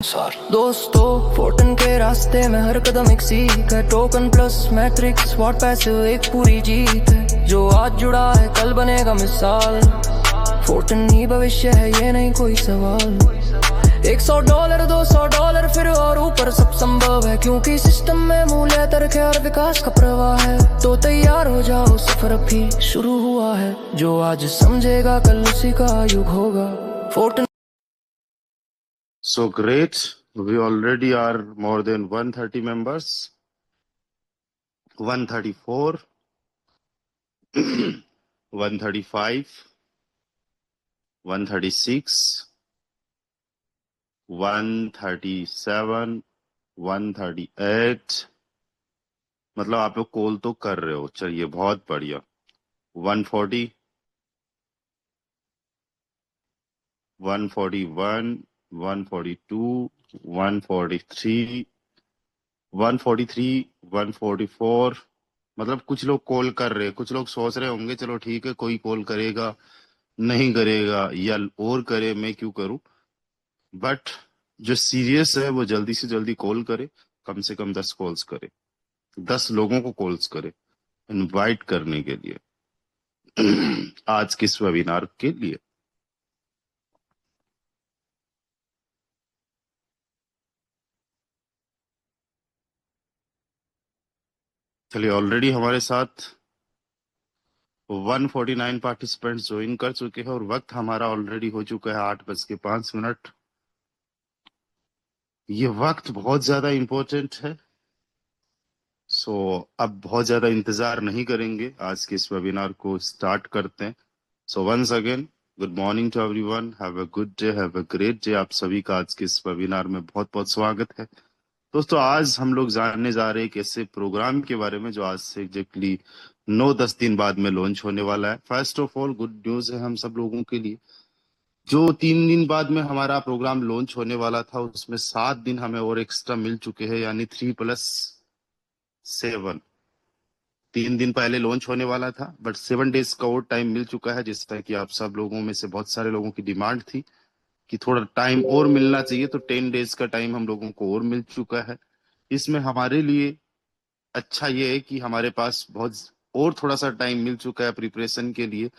दोस्तों फोर्टन के रास्ते में हर कदम एक सीख है। Token plus matrix what passive एक पूरी जीत है। जो आज जुड़ा है कल बनेगा मिसाल। फोर्टन ही भविष्य है ये नहीं कोई सवाल। $100 $200 फिर और ऊपर सब संभव है, क्योंकि सिस्टम में मूल्य तर्क और विकास का प्रवाह है। तो तैयार हो जाओ सफर अभी शुरू हुआ है। जो आज समझेगा कल उसी का युग होगा। Fortran So great. We already are more than 130 members. 134, 135, 136, 137, 138. मतलब आप लोग कॉल तो कर रहे हो, चलिए बहुत बढ़िया। 140, 141, 142, 143, 143, 144। मतलब कुछ लोग कॉल कर रहे हैं, कुछ लोग सोच रहे होंगे चलो ठीक है कोई कॉल करेगा नहीं करेगा या और करे, मैं क्यों करूं। बट जो सीरियस है वो जल्दी से जल्दी कॉल करे, कम से कम 10 कॉल्स करे, 10 लोगों को कॉल्स करे इनवाइट करने के लिए आज के इस वेबिनार के लिए। चलिए ऑलरेडी हमारे साथ 149 पार्टिसिपेंट्स ज्वाइन कर चुके हैं और वक्त हमारा ऑलरेडी हो चुका है 8:05। ये वक्त बहुत ज्यादा इंपॉर्टेंट है। सो अब बहुत ज्यादा इंतजार नहीं करेंगे, आज के इस वेबिनार को स्टार्ट करते हैं। So once again good morning to everyone, have a good day, have a great day. आप सभी का आज के इस वेबिनार में बहुत बहुत स्वागत है। दोस्तों आज हम लोग जानने जा रहे हैं एक ऐसे प्रोग्राम के बारे में जो आज से एग्जैक्टली 9-10 दिन बाद में लॉन्च होने वाला है। First of all good news है हम सब लोगों के लिए। जो 3 दिन बाद में हमारा प्रोग्राम लॉन्च होने वाला था उसमें 7 दिन हमें और एक्स्ट्रा मिल चुके हैं, यानी 3+7। 3 दिन पहले लॉन्च होने वाला था बट 7 डेज का और टाइम मिल चुका है, जिसका कि आप सब लोगों में से बहुत सारे लोगों की डिमांड थी कि थोड़ा टाइम और मिलना चाहिए, तो 10 डेज का टाइम हम लोगों को और मिल चुका है। इसमें हमारे लिए अच्छा ये है कि हमारे पास बहुत और थोड़ा सा टाइम मिल चुका है प्रिपरेशन के लिए,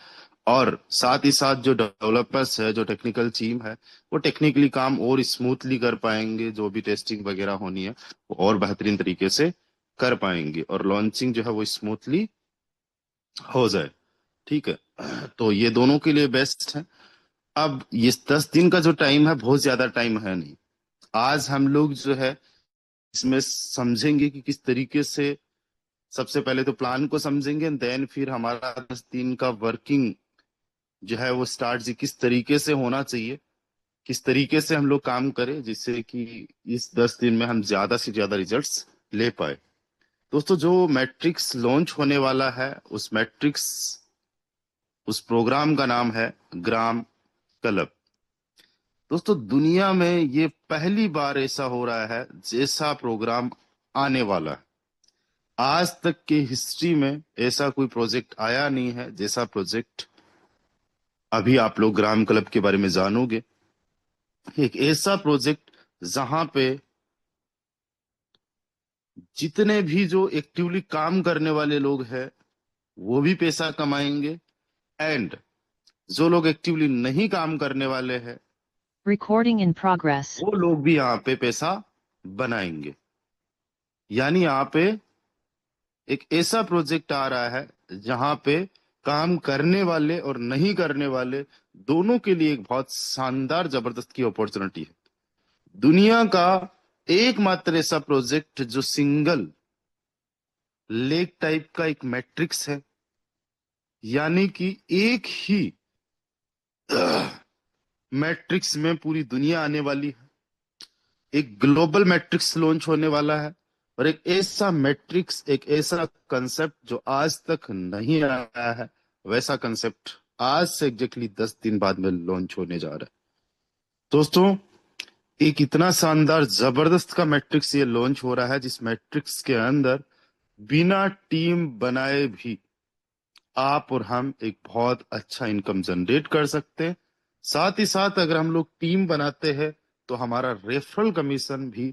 और साथ ही साथ जो डेवलपर्स है, जो टेक्निकल टीम है, वो टेक्निकली काम और स्मूथली कर पाएंगे। जो भी टेस्टिंग वगैरह होनी है वो और बेहतरीन तरीके से कर पाएंगे और लॉन्चिंग जो है वो स्मूथली हो जाए। ठीक है, तो ये दोनों के लिए बेस्ट है। अब ये 10 दिन का जो टाइम है बहुत ज्यादा टाइम है नहीं। आज हम लोग जो है इसमें समझेंगे कि किस तरीके से, सबसे पहले तो प्लान को समझेंगे, देन फिर हमारा 10 दिन का वर्किंग जो है वो स्टार्ट जी किस तरीके से होना चाहिए, किस तरीके से हम लोग काम करें जिससे कि इस 10 दिन में हम ज्यादा से ज्यादा रिजल्ट्स ले पाए। दोस्तों जो मैट्रिक्स लॉन्च होने वाला है उस प्रोग्राम का नाम है ग्राम क्लब। दोस्तों दुनिया में ये पहली बार ऐसा हो रहा है जैसा प्रोग्राम आने वाला है। आज तक के हिस्ट्री में ऐसा कोई प्रोजेक्ट आया नहीं है जैसा प्रोजेक्ट अभी आप लोग ग्राम क्लब के बारे में जानोगे। एक ऐसा प्रोजेक्ट जहां पे जितने भी जो एक्टिवली काम करने वाले लोग हैं वो भी पैसा कमाएंगे, एंड जो लोग एक्टिवली नहीं काम करने वाले हैं Recording in progress. वो लोग भी यहाँ पे पैसा बनाएंगे। यानी यहाँ पे एक ऐसा प्रोजेक्ट आ रहा है जहां पे काम करने वाले और नहीं करने वाले दोनों के लिए एक बहुत शानदार जबरदस्त की अपॉर्चुनिटी है। दुनिया का एकमात्र ऐसा प्रोजेक्ट जो सिंगल लेग टाइप का एक मैट्रिक्स है, यानी कि एक ही मैट्रिक्स में पूरी दुनिया आने वाली है। एक ग्लोबल मैट्रिक्स लॉन्च होने वाला है और एक ऐसा मैट्रिक्स, एक ऐसा कंसेप्ट जो आज तक नहीं आया है, वैसा कंसेप्ट आज से एग्जैक्टली 10 दिन बाद में लॉन्च होने जा रहा है। दोस्तों एक इतना शानदार जबरदस्त का मैट्रिक्स ये लॉन्च हो रहा है जिस मैट्रिक्स के अंदर बिना टीम बनाए भी आप और हम एक बहुत अच्छा इनकम जनरेट कर सकते हैं। साथ ही साथ अगर हम लोग टीम बनाते हैं तो हमारा रेफरल कमीशन भी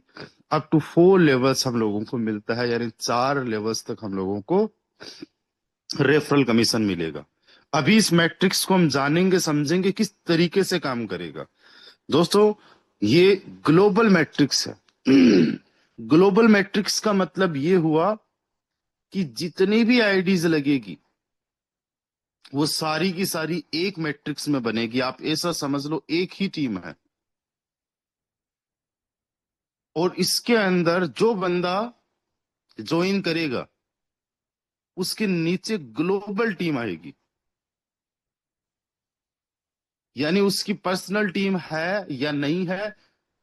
अप टू 4 लेवल्स हम लोगों को मिलता है, यानी 4 लेवल्स तक हम लोगों को रेफरल कमीशन मिलेगा। अभी इस मैट्रिक्स को हम जानेंगे, समझेंगे किस तरीके से काम करेगा। दोस्तों, ये ग्लोबल मैट्रिक्स है। ग्लोबल मैट्रिक्स का मतलब ये हुआ कि जितनी भी आईडीज लगेगी वो सारी की सारी एक मैट्रिक्स में बनेगी। आप ऐसा समझ लो, एक ही टीम है और इसके अंदर जो बंदा ज्वाइन करेगा उसके नीचे ग्लोबल टीम आएगी, यानी उसकी पर्सनल टीम है या नहीं है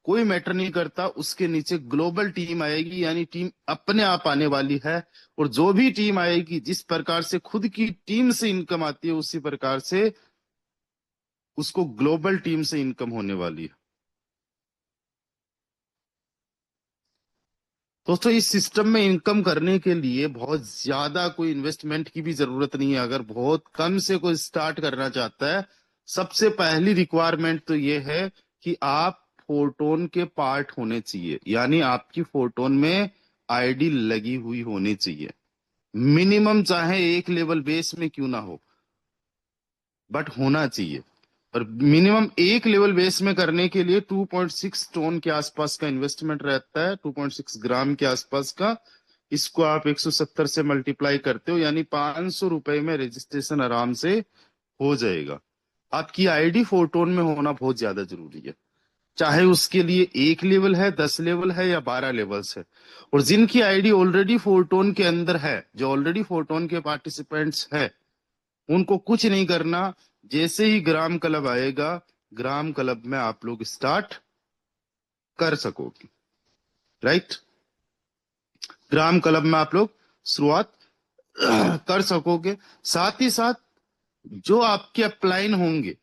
कोई मैटर नहीं करता, उसके नीचे ग्लोबल टीम आएगी, यानी टीम अपने आप आने वाली है। और जो भी टीम आएगी, जिस प्रकार से खुद की टीम से इनकम आती है उसी प्रकार से उसको ग्लोबल टीम से इनकम होने वाली है। दोस्तों, इस सिस्टम में इनकम करने के लिए बहुत ज्यादा कोई इन्वेस्टमेंट की भी जरूरत नहीं है। अगर बहुत कम से कोई स्टार्ट करना चाहता है, सबसे पहली रिक्वायरमेंट तो ये है कि आप फोटोन के पार्ट होने चाहिए, यानी आपकी फोटोन में आईडी लगी हुई होनी चाहिए। मिनिमम चाहे एक लेवल बेस में क्यों ना हो, बट होना चाहिए। और मिनिमम एक लेवल बेस में करने के लिए 2.6 टन के आसपास का इन्वेस्टमेंट रहता है, 2.6 ग्राम के आसपास का। इसको आप 170 से मल्टीप्लाई करते हो, यानी 500 रुपए में रजिस्ट्रेशन आराम से हो जाएगा। आपकी आईडी फोटोन में होना बहुत ज्यादा जरूरी है, चाहे उसके लिए एक लेवल है, 10 लेवल है या 12 लेवल्स है। और जिनकी आईडी ऑलरेडी फोटोन के अंदर है, जो ऑलरेडी फोटोन के पार्टिसिपेंट्स है, उनको कुछ नहीं करना। जैसे ही ग्राम क्लब आएगा, ग्राम क्लब में आप लोग स्टार्ट कर सकोगे, राइट। ग्राम क्लब में आप लोग शुरुआत कर सकोगे। साथ ही साथ जो आपके अपलाइन होंगे,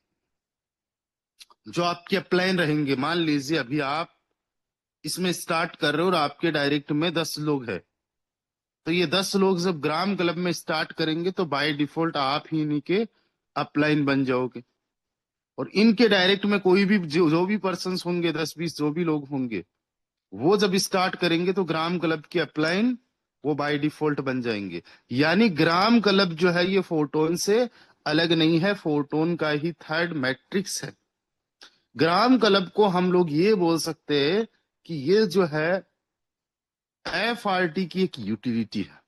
जो आपके अपलाइन रहेंगे, मान लीजिए अभी आप इसमें स्टार्ट कर रहे हो और आपके डायरेक्ट में 10 लोग हैं, तो ये 10 लोग जब ग्राम क्लब में स्टार्ट करेंगे तो बाय डिफॉल्ट आप ही इन्हीं के अपलाइन बन जाओगे। और इनके डायरेक्ट में कोई भी जो भी पर्सन्स होंगे, 10-20 जो भी लोग होंगे, वो जब स्टार्ट करेंगे तो ग्राम क्लब के अपलाइन वो बाय डिफॉल्ट बन जाएंगे। यानी ग्राम क्लब जो है ये फोटोन से अलग नहीं है, फोटोन का ही थर्ड मैट्रिक्स है। ग्राम क्लब को हम लोग ये बोल सकते हैं कि ये जो है एफआरटी की एक यूटिलिटी है।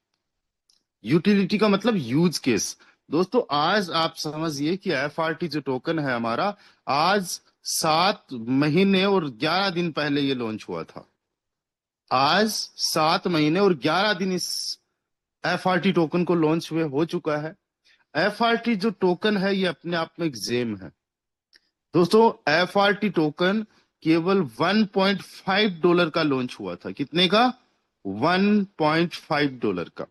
यूटिलिटी का मतलब यूज केस। दोस्तों, आज आप समझिए कि एफआरटी जो टोकन है हमारा, आज 7 महीने और 11 दिन पहले ये लॉन्च हुआ था। आज 7 महीने और 11 दिन इस एफआरटी टोकन को लॉन्च हुए हो चुका है। एफआरटी जो टोकन है ये अपने आप में एक जेम है। दोस्तों, एफआरटी टोकन केवल $1.5 का लॉन्च हुआ था। कितने का? $1.5 का।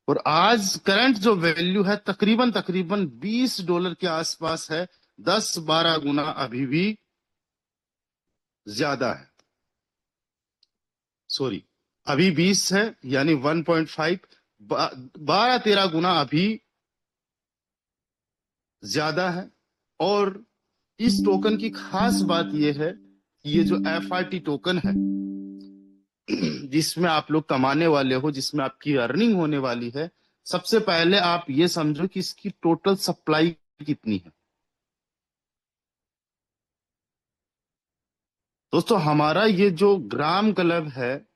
और आज करंट जो वैल्यू है तकरीबन $20 के आसपास है। 10-12 गुना अभी भी ज्यादा है, सॉरी, अभी 20 है, यानी 1.5, 12-13 गुना अभी ज्यादा है। और इस टोकन की खास बात यह है कि ये जो एफआरटी टोकन है, जिसमें आप लोग कमाने वाले हो, जिसमें आपकी अर्निंग होने वाली है, सबसे पहले आप ये समझो कि इसकी टोटल सप्लाई कितनी है। दोस्तों, हमारा ये जो ग्राम क्लब है,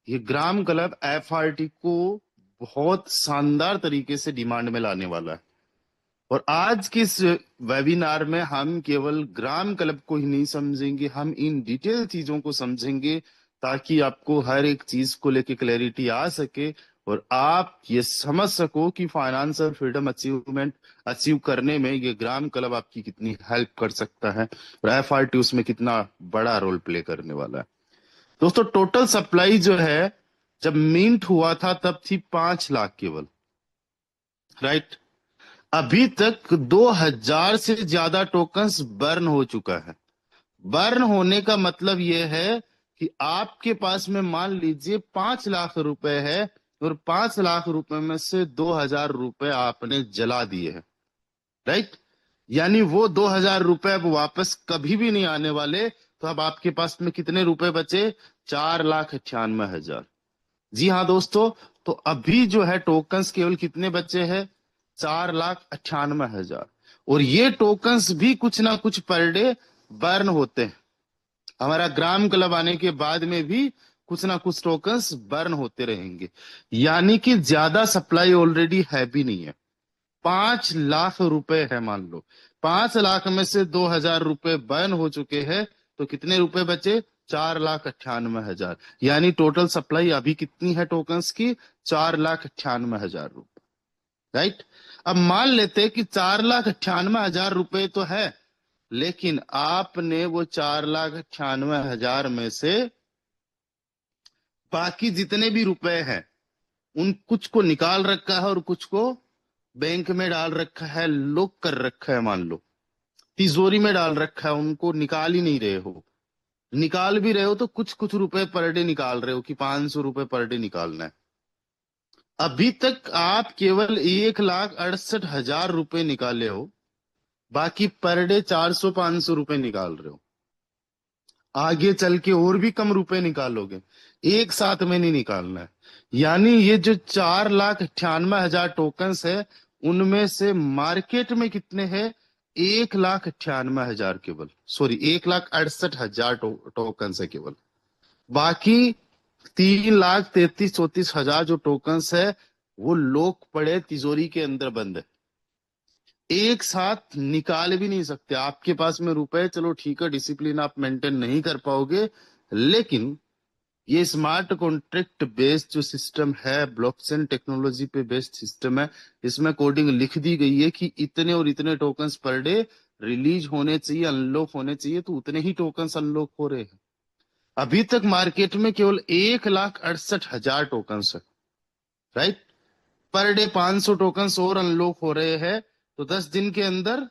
ये ग्राम क्लब एफआरटी को बहुत शानदार तरीके से डिमांड में लाने वाला है। और आज के इस वेबिनार में हम केवल ग्राम क्लब को ही नहीं समझेंगे, हम इन डिटेल चीजों को समझेंगे ताकि आपको हर एक चीज को लेके क्लैरिटी आ सके और आप ये समझ सको कि फाइनेंशियल फ्रीडम अचीव करने में ये ग्राम क्लब आपकी कितनी हेल्प कर सकता है और एफआरटी उसमें कितना बड़ा रोल प्ले करने वाला है। दोस्तों, टोटल सप्लाई जो है जब मिंट हुआ था तब थी 5 लाख केवल, राइट। अभी तक 2000 से ज्यादा टोकन्स बर्न हो चुका है। बर्न होने का मतलब यह है कि आपके पास में मान लीजिए 5 लाख रुपए है और 5 लाख रुपए में से 2000 रुपए आपने जला दिए हैं, राइट। यानी वो 2,000 रुपए अब वापस कभी भी नहीं आने वाले। तो अब आपके पास में कितने रुपए बचे? 4,98,000। जी हाँ दोस्तों, तो अभी जो है टोकन्स केवल कितने बचे हैं? 4,98,000। और ये टोकन्स भी कुछ ना कुछ पर डे बर्न होते हैं। हमारा ग्राम क्लब आने के बाद में भी कुछ ना कुछ टोकन्स बर्न होते रहेंगे। यानी कि ज्यादा सप्लाई ऑलरेडी है भी नहीं है। 5 लाख रुपए है मान लो, 5 लाख में से 2,000 रुपए बर्न हो चुके हैं, तो कितने रुपए बचे? 4,98,000। यानी टोटल सप्लाई अभी कितनी है टोकन्स की? 4,98,000 रुपए। राइट। अब मान लेते हैं कि 4,98,000 रुपए तो है, लेकिन आपने वो 4,98,000 में से बाकी जितने भी रुपए हैं उन कुछ को निकाल रखा है और कुछ को बैंक में डाल रखा है, लॉक कर रखा है, मान लो तिजोरी में डाल रखा है, उनको निकाल ही नहीं रहे हो। निकाल भी रहे हो तो कुछ कुछ रुपए पर डे निकाल रहे हो कि 500 रुपए पर डे निकालना है। अभी तक आप केवल 1,68,000 रुपए निकाले हो, बाकी पर डे 400-500 रुपए निकाल रहे हो। आगे चल के और भी कम रुपए निकालोगे, एक साथ में नहीं निकालना है। यानी ये जो 4,98,000 टोकन्स है, उनमें से मार्केट में कितने हैं? 1,98,000 केवल, सॉरी 1,68,000 टोकन्स है केवल। बाकी 3,33,34,000 जो टोकन्स है वो लोग पड़े तिजोरी के अंदर बंद है, एक साथ निकाल भी नहीं सकते। आपके पास में रुपए, चलो ठीक है, डिसिप्लिन आप मेंटेन नहीं कर पाओगे, लेकिन ये स्मार्ट कॉन्ट्रैक्ट बेस्ड जो सिस्टम है, ब्लॉकचेन टेक्नोलॉजी पे बेस्ड सिस्टम है, इसमें कोडिंग लिख दी गई है कि इतने और इतने टोकन्स पर डे रिलीज होने चाहिए, अनलॉक होने चाहिए, तो उतने ही टोकन्स अनलॉक हो रहे हैं। अभी तक मार्केट में केवल 1,68,000 टोकन्स है। राइट। पर डे 500 टोकन्स और अनलॉक हो रहे हैं, तो 10 दिन के अंदर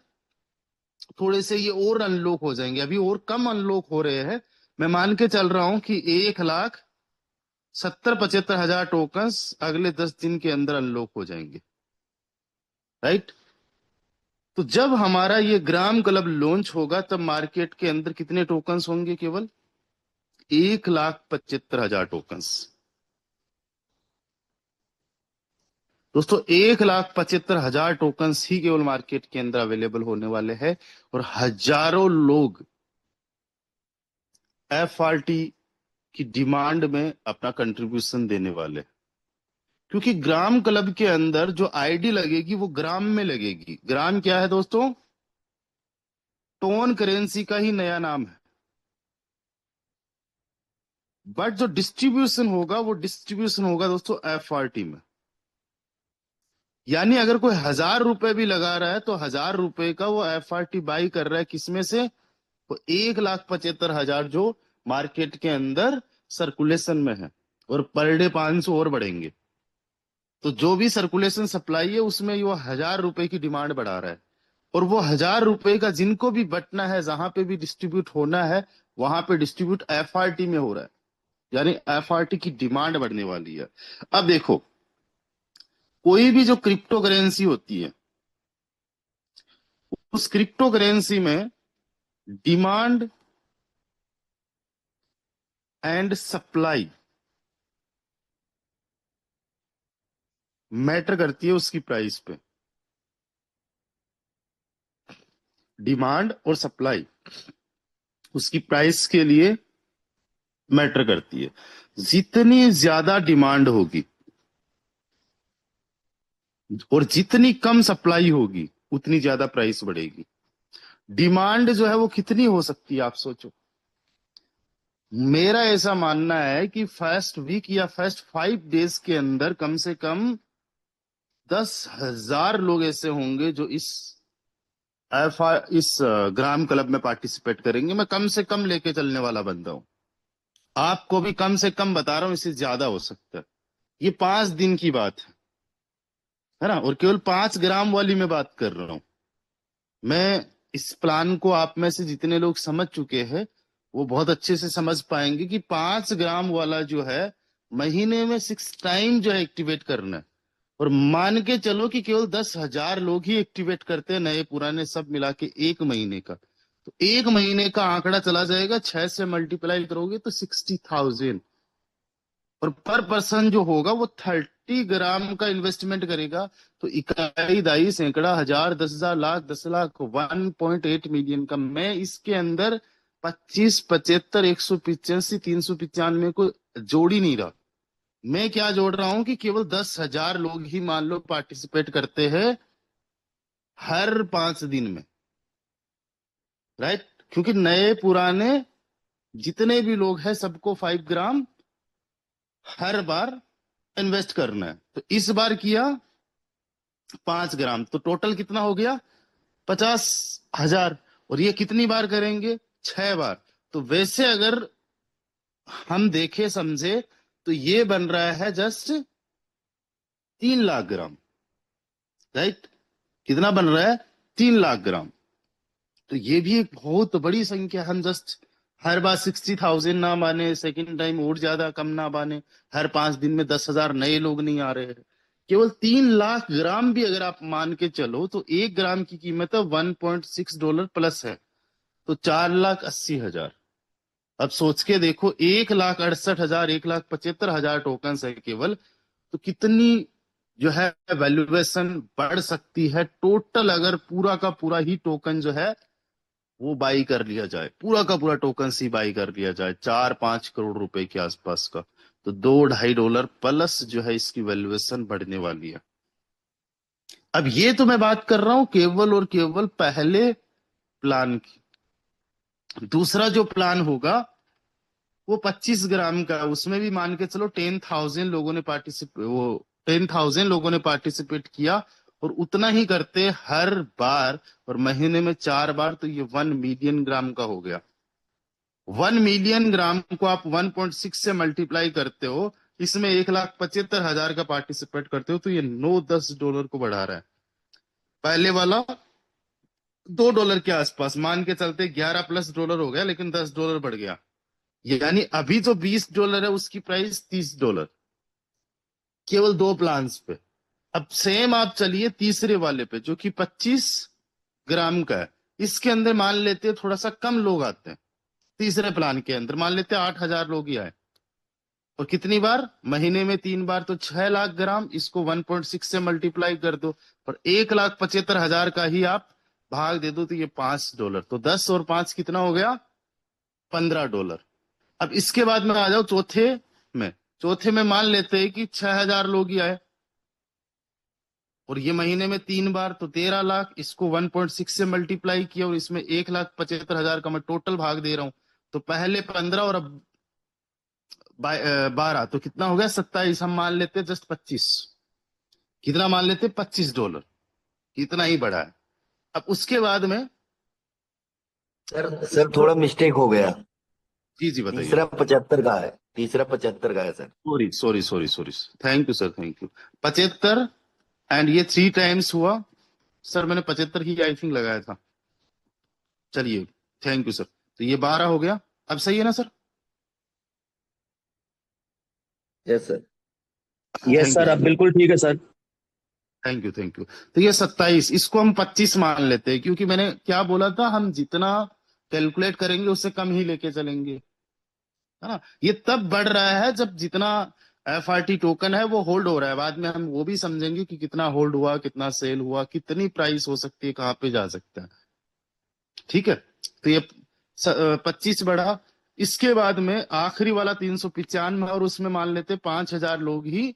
थोड़े से ये और अनलॉक हो जाएंगे। अभी और कम अनलॉक हो रहे हैं। मैं मान के चल रहा हूं कि 1,70,75,000 टोकन्स अगले 10 दिन के अंदर अनलॉक हो जाएंगे। राइट। तो जब हमारा ये ग्राम क्लब लॉन्च होगा तब मार्केट के अंदर कितने टोकन्स होंगे? केवल 1,75,000 टोकन्स। दोस्तों 1,75,000 टोकन्स ही केवल मार्केट के अंदर अवेलेबल होने वाले हैं, और हजारों लोग एफआरटी की डिमांड में अपना कंट्रीब्यूशन देने वाले हैं। क्योंकि ग्राम क्लब के अंदर जो आईडी लगेगी वो ग्राम में लगेगी। ग्राम क्या है दोस्तों? टोन करेंसी का ही नया नाम है। बट जो डिस्ट्रीब्यूशन होगा वो डिस्ट्रीब्यूशन होगा दोस्तों एफआरटी में। यानी अगर कोई 1,000 रुपए भी लगा रहा है तो 1,000 रुपए का वो एफआरटी बाई कर रहा है, किसमें से? वो 1,75,000 जो मार्केट के अंदर सर्कुलेशन में है, और पर डे 500 और बढ़ेंगे। तो जो भी सर्कुलेशन सप्लाई है उसमें वो 1,000 रुपए की डिमांड बढ़ा रहा है, और वो 1,000 रुपए का जिनको भी बटना है, जहां पे भी डिस्ट्रीब्यूट होना है, वहां पे डिस्ट्रीब्यूट एफआरटी में हो रहा है। यानी एफआरटी की डिमांड बढ़ने वाली है। अब देखो, कोई भी जो क्रिप्टो करेंसी होती है, उस क्रिप्टो करेंसी में डिमांड एंड सप्लाई मैटर करती है उसकी प्राइस पे। डिमांड और सप्लाई उसकी प्राइस के लिए मैटर करती है। जितनी ज्यादा डिमांड होगी और जितनी कम सप्लाई होगी, उतनी ज्यादा प्राइस बढ़ेगी। डिमांड जो है वो कितनी हो सकती है, आप सोचो। मेरा ऐसा मानना है कि फर्स्ट वीक या फर्स्ट 5 डेज के अंदर कम से कम 10,000 लोग ऐसे होंगे जो इस ग्राम क्लब में पार्टिसिपेट करेंगे। मैं कम से कम लेके चलने वाला बंदा हूं, आपको भी कम से कम बता रहा हूं, इससे ज्यादा हो सकता है। ये 5 दिन की बात है ना, और केवल 5 ग्राम वाली मैं बात कर रहा हूं। मैं इस प्लान को आप में से जितने लोग समझ चुके हैं वो बहुत अच्छे से समझ पाएंगे कि 5 ग्राम वाला जो है, महीने में 6 टाइम जो है एक्टिवेट करना है। और मान के चलो कि केवल 10,000 लोग ही एक्टिवेट करते हैं, नए पुराने सब मिला के एक महीने का। तो एक महीने का आंकड़ा चला जाएगा, 6 से मल्टीप्लाई करोगे तो 60,000। और पर पर्सन जो होगा वो 30 ग्राम का इन्वेस्टमेंट करेगा। तो इकाई, दाई, सैकड़ा, हजार, 10,000, लाख, 10 लाख, 1.8 मिलियन का। मैं इसके अंदर 25, 75, 185, 395 को जोड़ ही नहीं रहा। मैं क्या जोड़ रहा हूं कि केवल 10,000 लोग ही मान लो पार्टिसिपेट करते हैं हर 5 दिन में, राइट। क्योंकि नए पुराने जितने भी लोग हैं सबको 5 ग्राम हर बार इन्वेस्ट करना है। तो इस बार किया 5 ग्राम, तो टोटल कितना हो गया? 50,000। और ये कितनी बार करेंगे? 6 बार। तो वैसे अगर हम देखे समझे तो ये बन रहा है जस्ट 3 लाख ग्राम, राइट। कितना बन रहा है? 3 लाख ग्राम। तो ये भी एक बहुत बड़ी संख्या। हम जस्ट हर बार 60,000 ना माने, सेकंड टाइम और ज्यादा कम ना माने, हर 5 दिन में 10,000 नए लोग नहीं आ रहे हैं। केवल 3 लाख ग्राम भी अगर आप मान के चलो तो 1 ग्राम की कीमत है $1.6 प्लस है, तो 4,80,000। अब सोच के देखो, 1,68,000, 1,75,000 टोकन है केवल, तो कितनी जो है वैल्यूएशन बढ़ सकती है टोटल, अगर पूरा का पूरा ही टोकन जो है वो बाई कर लिया जाए, पूरा का पूरा टोकन सी बाई कर लिया जाए 4-5 करोड़ रुपए के आसपास का। तो $2-2.5 प्लस जो है इसकी वैल्यूएशन बढ़ने वाली है। अब ये तो मैं बात कर रहा हूं केवल और केवल पहले प्लान की। दूसरा जो प्लान होगा वो 25 ग्राम का। उसमें भी मान के चलो 10,000 लोगों ने पार्टिसिपेट किया, और उतना ही करते हर बार, और महीने में 4 बार, तो ये 1 मिलियन ग्राम का हो गया। 1 मिलियन ग्राम को आप 1.6 से मल्टीप्लाई करते हो, इसमें 1,75,000 का पार्टिसिपेट करते हो, तो ये $9-10 को बढ़ा रहा है। पहले वाला $2 के आसपास मान के चलते, 11+ डॉलर हो गया, लेकिन $10 बढ़ गया। यानी अभी जो $20 है उसकी प्राइस $30, केवल 2 प्लान्स पे। अब सेम आप चलिए तीसरे वाले पे जो कि 25 ग्राम का है। इसके अंदर मान लेते हैं थोड़ा सा कम लोग आते हैं। तीसरे प्लान के अंदर मान लेते हैं 8,000 लोग ही आए, और कितनी बार? महीने में 3 बार, तो 6 लाख ग्राम। इसको 1.6 से मल्टीप्लाई कर दो, और 1,75,000 का ही आप भाग दे दो, तो ये $5। तो 10 और 5 कितना हो गया? $15। अब इसके बाद में आ जाओ चौथे में। चौथे में मान लेते हैं कि 6,000 लोग ही आए, और ये महीने में 3 बार, तो 13 लाख। इसको 1.6 से मल्टीप्लाई किया, और इसमें 1,75,000 का मैं टोटल भाग दे रहा हूं। तो पहले 15 और अब 12, तो कितना हो गया? 27। हम मान लेते हैं जस्ट 25। कितना मान लेते? $25। कितना ही बढ़ा है। अब उसके बाद में, सर थोड़ा मिस्टेक हो गया। जी जी बताइए। तीसरा 75 का है, तीसरा 75 का है sir. Sorry sorry sorry sorry, thank you sir, thank you. 75, and ये 3 टाइम्स हुआ। सर मैंने 75 ही आई थिंक लगाया था। चलिए, थैंक यू सर। तो ये 12 हो गया। अब सही है ना sir? Yes sir. Yes thank you sir, अब सर, बिल्कुल ठीक है sir. Thank you thank you. तो ये 27, इसको हम 25 मान लेते हैं, क्योंकि मैंने क्या बोला था, हम जितना कैलकुलेट करेंगे उससे कम ही लेके चलेंगे, है ना। ये तब बढ़ रहा है जब जितना FRT टोकन है वो होल्ड हो रहा है। बाद में हम वो भी समझेंगे कि कितना होल्ड हुआ, कितना सेल हुआ, कितनी प्राइस हो सकती है, कहाँ पे जा सकता है। ठीक है। तो ये 25 बढ़ा। इसके बाद में आखिरी वाला 395, और उसमें मान लेते 5,000 लोग ही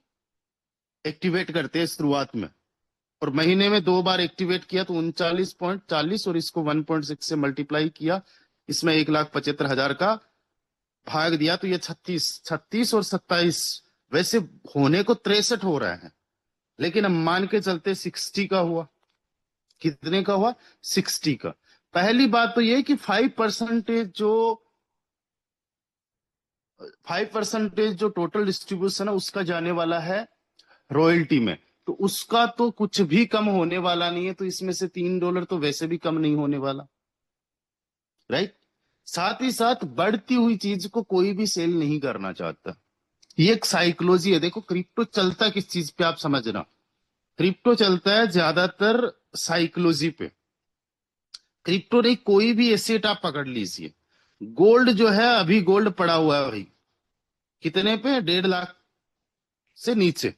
एक्टिवेट करते हैं शुरुआत में, और महीने में 2 बार एक्टिवेट किया, तो 39.40, और इसको 1.6 से मल्टीप्लाई किया, इसमें 1,75,000 का भाग दिया, तो ये 36 और 27, वैसे होने को 63 हो रहा है, लेकिन हम मान के चलते 60 का हुआ। कितने का हुआ? 60 का। पहली बात तो ये कि 5% जो टोटल डिस्ट्रीब्यूशन है उसका जाने वाला है रॉयल्टी में, तो उसका तो कुछ भी कम होने वाला नहीं है। तो इसमें से $3 तो वैसे भी कम नहीं होने वाला, राइट। साथ ही साथ बढ़ती हुई चीज को कोई भी सेल नहीं करना चाहता। ये एक साइकोलॉजी है। देखो क्रिप्टो चलता किस चीज पे आप समझना, क्रिप्टो चलता है ज्यादातर साइकोलॉजी पे। क्रिप्टो नहीं, कोई भी एसेट आप पकड़ लीजिए। गोल्ड जो है, अभी गोल्ड पड़ा हुआ है भाई, कितने पे? 1.5 लाख से नीचे।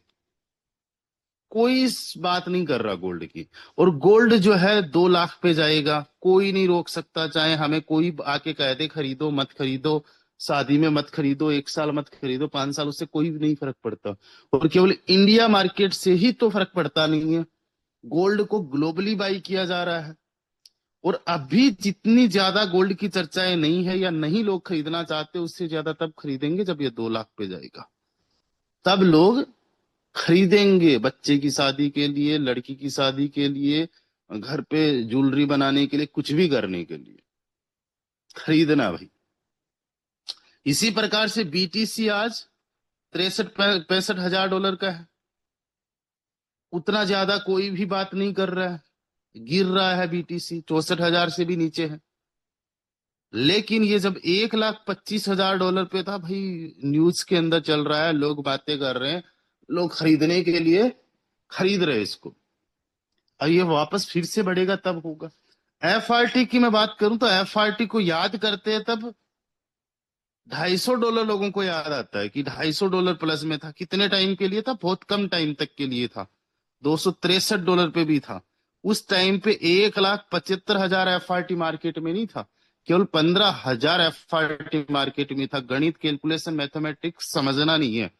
कोई इस बात नहीं कर रहा गोल्ड की। और गोल्ड जो है 2 लाख पे जाएगा, कोई नहीं रोक सकता। चाहे हमें कोई आके कह दे खरीदो मत खरीदो, शादी में मत खरीदो, 1 साल मत खरीदो, 5 साल, उससे कोई भी नहीं फर्क पड़ता। और केवल इंडिया मार्केट से ही तो फर्क पड़ता नहीं है, गोल्ड को ग्लोबली बाई किया जा रहा है। और अभी जितनी ज्यादा गोल्ड की चर्चाएं नहीं है या नहीं लोग खरीदना चाहते, उससे ज्यादा तब खरीदेंगे जब ये 2 लाख पे जाएगा। तब लोग खरीदेंगे, बच्चे की शादी के लिए, लड़की की शादी के लिए, घर पे ज्वेलरी बनाने के लिए, कुछ भी करने के लिए खरीदना भाई। इसी प्रकार से बीटीसी आज 63-65 हजार डॉलर का है। उतना ज्यादा कोई भी बात नहीं कर रहा है, गिर रहा है बीटीसी, 64 हजार से भी नीचे है। लेकिन ये जब 1,25,000 डॉलर पे था भाई, न्यूज के अंदर चल रहा है, लोग बातें कर रहे हैं, लोग खरीदने के लिए खरीद रहे हैं इसको। और ये वापस फिर से बढ़ेगा तब होगा। एफआरटी की मैं बात करूं तो एफआरटी को याद करते हैं तब $250 लोगों को याद आता है कि $250 प्लस में था। कितने टाइम के लिए था? बहुत कम टाइम तक के लिए था। $263 पे भी था। उस टाइम पे 1,75,000 एफआरटी मार्केट में नहीं था, केवल 15,000 एफआरटी मार्केट में था। गणित, कैलकुलेशन, मैथमेटिक्स समझना नहीं है,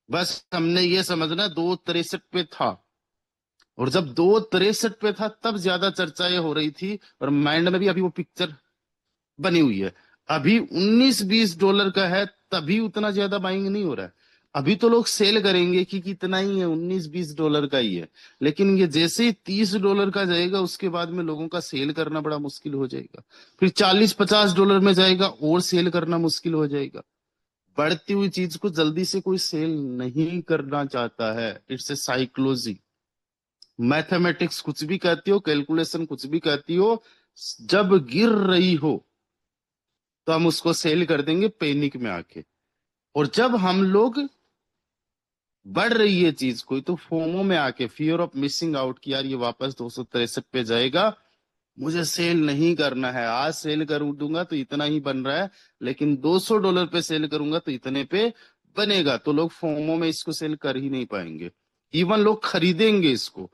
बस हमने ये समझना 263 पे था। और जब 263 पे था तब ज्यादा चर्चाएं हो रही थी, और माइंड में भी अभी वो पिक्चर बनी हुई है। अभी 19-20 डॉलर का है, तभी उतना ज्यादा बाइंग नहीं हो रहा है। अभी तो लोग सेल करेंगे कि कितना ही है, 19-20 डॉलर का ही है। लेकिन ये जैसे ही $30 का जाएगा, उसके बाद में लोगों का सेल करना बड़ा मुश्किल हो जाएगा। फिर 40-50 डॉलर में जाएगा और सेल करना मुश्किल हो जाएगा। बढ़ती हुई चीज को जल्दी से कोई सेल नहीं करना चाहता है। It's a psychology. मैथमेटिक्स कुछ भी कहती हो, कैलकुलेशन कुछ भी कहती हो, जब गिर रही हो तो हम उसको सेल कर देंगे पैनिक में आके। और जब हम लोग बढ़ रही है चीज कोई, तो फोमो में आके, फियर ऑफ मिसिंग आउट, की यार ये वापस 263 पे जाएगा, मुझे सेल नहीं करना है। आज सेल कर दूंगा तो इतना ही बन रहा है, लेकिन $200 पे सेल करूंगा तो इतने पे बनेगा। तो लोग फोमो में इसको सेल कर ही नहीं पाएंगे। इवन लोग खरीदेंगे इसको,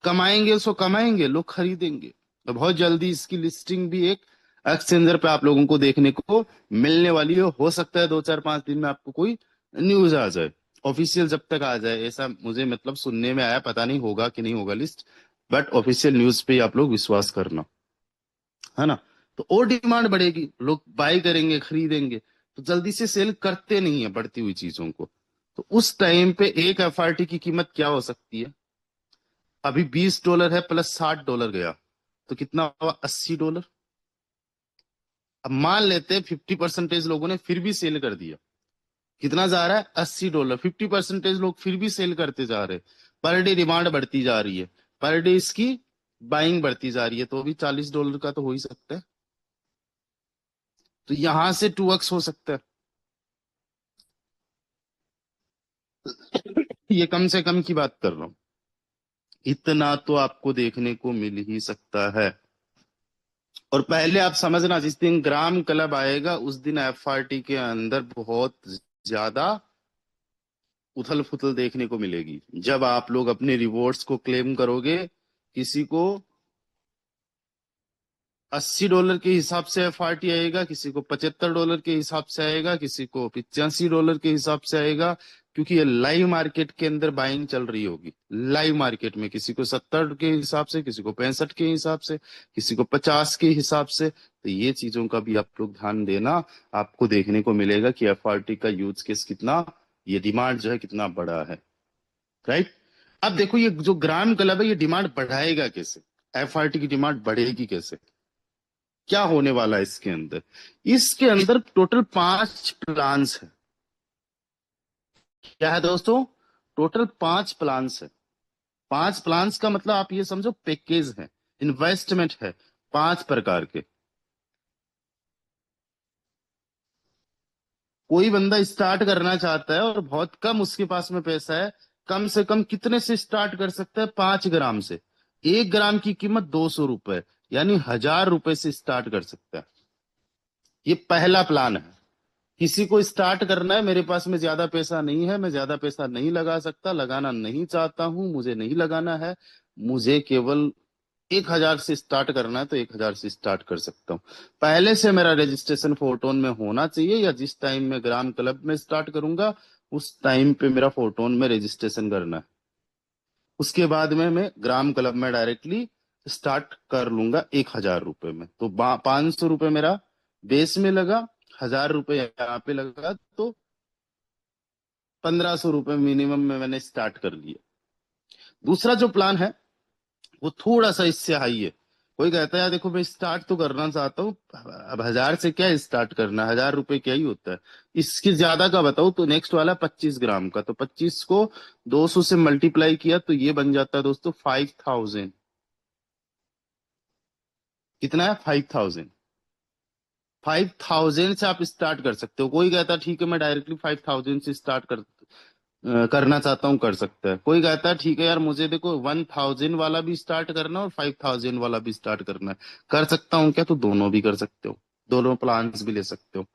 कमाएंगे उसको, कमाएंगे, लोग खरीदेंगे। तो बहुत जल्दी इसकी लिस्टिंग भी एक एक्सचेंजर पे आप लोगों को देखने को मिलने वाली है। हो सकता है 2-4-5 दिन में आपको कोई न्यूज आ जाए, ऑफिशियल जब तक आ जाए। ऐसा मुझे मतलब सुनने में आया, पता नहीं होगा कि नहीं होगा लिस्ट, बट ऑफिशियल न्यूज पे ही आप लोग विश्वास करना, है ना। तो और डिमांड बढ़ेगी, लोग बाय करेंगे, खरीदेंगे। तो जल्दी से सेल करते नहीं है बढ़ती हुई चीजों को। तो उस टाइम पे एक एफआरटी की कीमत क्या हो सकती है? अभी $20 है, प्लस $60 गया तो कितना हुआ? $80। अब मान लेते हैं 50% लोगों ने फिर भी सेल कर दिया, कितना जा रहा है? $80। 50% लोग फिर भी सेल करते जा रहे हैं। पर डे डिमांड बढ़ती जा रही है, पर डे इसकी बाइंग बढ़ती जा रही है, तो अभी $40 का तो हो ही सकता है। तो यहां से 2x हो सकता है। ये कम से कम की बात कर रहा हूं, इतना तो आपको देखने को मिल ही सकता है। और पहले आप समझना, जिस दिन ग्राम क्लब आएगा उस दिन एफआरटी के अंदर बहुत ज्यादा उथल फुथल देखने को मिलेगी। जब आप लोग अपने रिवॉर्ड्स को क्लेम करोगे, किसी को $80 के हिसाब से एफआरटी आएगा, किसी को $75 के हिसाब से आएगा, किसी को $85 के हिसाब से आएगा। क्योंकि ये लाइव मार्केट के अंदर बाइंग चल रही होगी। लाइव मार्केट में किसी को 70 के हिसाब से, किसी को 65 के हिसाब से, किसी को 50 के हिसाब से। तो ये चीजों का भी आप लोग ध्यान देना, आपको देखने को मिलेगा कि एफआरटी का यूज केस कितना, ये डिमांड जो है कितना बड़ा है। राइट। अब देखो, ये जो ग्राम क्लब है, ये डिमांड बढ़ाएगा कैसे? एफआरटी की डिमांड बढ़ेगी कैसे? क्या होने वाला है इसके अंदर? इसके अंदर टोटल 5 प्लान्स है। क्या है दोस्तों? टोटल 5 प्लान्स है। 5 प्लान्स का मतलब आप ये समझो पैकेज है, इन्वेस्टमेंट है 5 प्रकार के। कोई बंदा स्टार्ट करना चाहता है और बहुत कम उसके पास में पैसा है, कम से कम कितने से स्टार्ट कर सकता है? 5 ग्राम से। 1 ग्राम की कीमत 200 रुपए, यानी 1000 रुपए से स्टार्ट कर सकता है। ये पहला प्लान है। किसी को स्टार्ट करना है, मेरे पास में ज्यादा पैसा नहीं है, मैं ज्यादा पैसा नहीं लगा सकता, लगाना नहीं चाहता हूं, मुझे नहीं लगाना है, मुझे केवल 1000 से स्टार्ट करना है, तो 1000 से स्टार्ट कर सकता हूँ। पहले से मेरा रजिस्ट्रेशन फोरटोन में होना चाहिए, या जिस टाइम में ग्राम क्लब में स्टार्ट करूंगा उस टाइम पे मेरा फोरटोन में रजिस्ट्रेशन करना है। उसके बाद में मैं ग्राम क्लब में डायरेक्टली स्टार्ट कर लूंगा 1000 रुपए में। तो 500 रुपए मेरा बेस में लगा, 1000 रुपए यहाँ पे लगा, तो 1500 रुपए मिनिमम में मैंने स्टार्ट कर लिया। दूसरा जो प्लान है वो थोड़ा सा इससे हाई है। कोई कहता है यार देखो मैं स्टार्ट तो करना चाहता हूँ, अब 1000 से क्या स्टार्ट करना है, 1000 रुपए क्या ही होता है। इसके ज्यादा का बताऊं तो नेक्स्ट वाला 25 ग्राम का, तो 25 को 200 से मल्टीप्लाई किया तो ये बन जाता है दोस्तों 5000। कितना है? 5000। 5000 से आप स्टार्ट कर सकते हो। कोई कहता है ठीक है मैं डायरेक्टली 5000 से स्टार्ट करना चाहता हूँ, कर सकता है। कोई कहता है ठीक है यार मुझे देखो 1000 वाला भी स्टार्ट करना है और 5000 वाला भी स्टार्ट करना है, कर सकता हूँ क्या? तो दोनों भी कर सकते हो, दोनों प्लान्स भी ले सकते हो।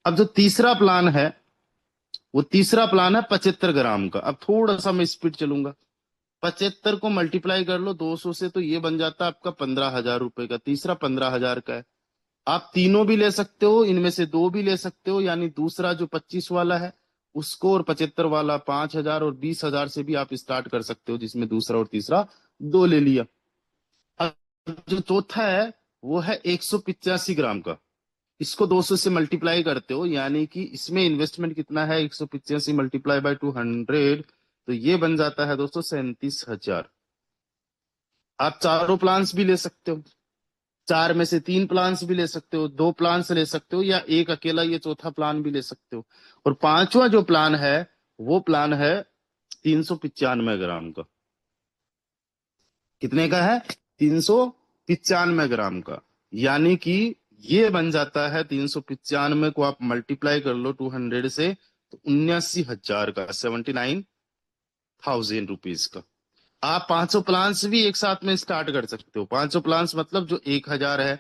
अब जो तीसरा प्लान है वो तीसरा प्लान है 75 ग्राम का। अब थोड़ा सा मैं स्पीड चलूंगा। 75 को मल्टीप्लाई कर लो 200 से, तो ये बन जाता है आपका 15,000 रुपए का। तीसरा 15,000 का है। आप तीनों भी ले सकते हो, इनमें से दो भी ले सकते हो, यानी दूसरा जो 25 वाला है उसको, और 75 वाला 5,000 और 20,000 से भी आप स्टार्ट कर सकते हो, जिसमें दूसरा और तीसरा दो ले लिया। अब जो चौथा है वो है 185 ग्राम का। इसको 200 से मल्टीप्लाई करते हो, यानी कि इसमें इन्वेस्टमेंट कितना है? 185 मल्टीप्लाई बाय 200, तो ये बन जाता है दोस्तों 37,000। आप चारों प्लान्स भी ले सकते हो, 4 में से 3 प्लान्स भी ले सकते हो, 2 प्लान्स ले सकते हो, या एक अकेला ये चौथा प्लान भी ले सकते हो। और पांचवा जो प्लान है वो प्लान है 395 ग्राम का। कितने का है? 395 ग्राम का। यानी कि ये बन जाता है 395 को आप मल्टीप्लाई कर लो 200 से, तो 79,000 का, 79,000 रुपीज का। आप 500 प्लान्स भी एक साथ में स्टार्ट कर सकते हो। 500 प्लान्स मतलब जो 1000 है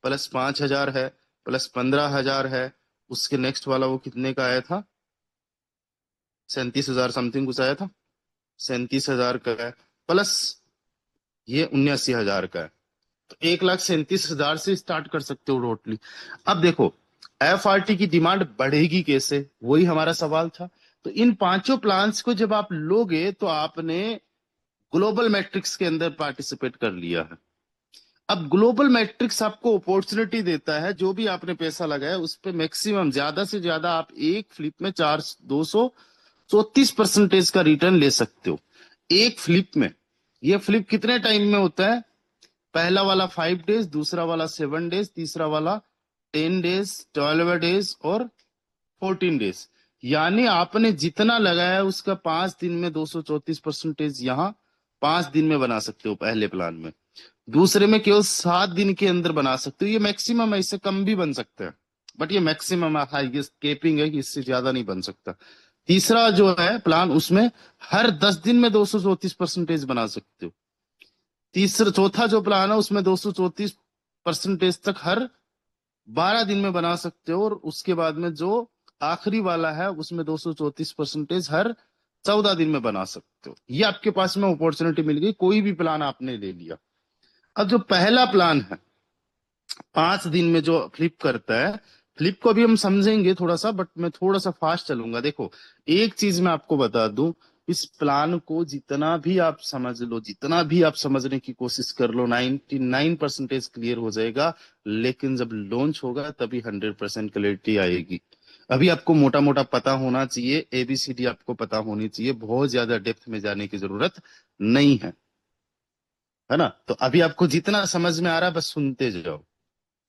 प्लस 5000 है प्लस 15,000 है, उसके नेक्स्ट वाला वो कितने का आया था? 37,000 समथिंग कुछ आया था, 37,000 का है, प्लस ये 79,000 का है, तो 1,37,000 से स्टार्ट कर सकते हो टोटली। अब देखो एफआरटी की डिमांड बढ़ेगी कैसे, वही हमारा सवाल था। तो इन पांचों प्लान्स को जब आप लोगे तो आपने ग्लोबल मैट्रिक्स के अंदर पार्टिसिपेट कर लिया है। अब ग्लोबल मैट्रिक्स आपको अपॉर्चुनिटी देता है, जो भी आपने पैसा लगाया उस पे मैक्सिमम ज्यादा से ज्यादा आप एक फ्लिप में 234% का रिटर्न ले सकते हो, एक फ्लिप में। ये फ्लिप कितने टाइम में होता है? पहला वाला 5 डेज, दूसरा वाला 7 डेज, तीसरा वाला 10 डेज, 12 डेज और 14 डेज। यानी आपने जितना लगाया उसका 5 दिन में 234% यहाँ 5 दिन में बना सकते हो पहले प्लान में। दूसरे में केवल 7 दिन के अंदर बना सकते हो। ये मैक्सिमम है, इससे कम भी बन सकते हैं, बट ये मैक्सिमम हाईएस्ट केपिंग है कि इससे ज्यादा नहीं बन सकता। तीसरा जो है प्लान उसमें हर 10 दिन में 234% बना सकते हो। चौथा जो प्लान है उसमें 234% तक हर 12 दिन में बना सकते हो, और उसके बाद में जो आखिरी वाला है उसमें 234% हर 14 दिन में बना सकते हो। ये आपके पास में अपॉर्चुनिटी मिल गई, कोई भी प्लान आपने ले लिया। अब जो पहला प्लान है 5 दिन में जो फ्लिप करता है, फ्लिप को भी हम समझेंगे थोड़ा सा, बट मैं थोड़ा सा फास्ट चलूंगा। देखो एक चीज मैं आपको बता दूं, इस प्लान को जितना भी आप समझ लो, जितना भी आप समझने की कोशिश कर लो, 99% क्लियर हो जाएगा, लेकिन जब लॉन्च होगा तभी 100% क्लैरिटी आएगी। अभी आपको मोटा मोटा पता होना चाहिए, एबीसीडी आपको पता होनी चाहिए, बहुत ज्यादा डेप्थ में जाने की जरूरत नहीं है ना। तो अभी आपको जितना समझ में आ रहा है बस सुनते जाओ।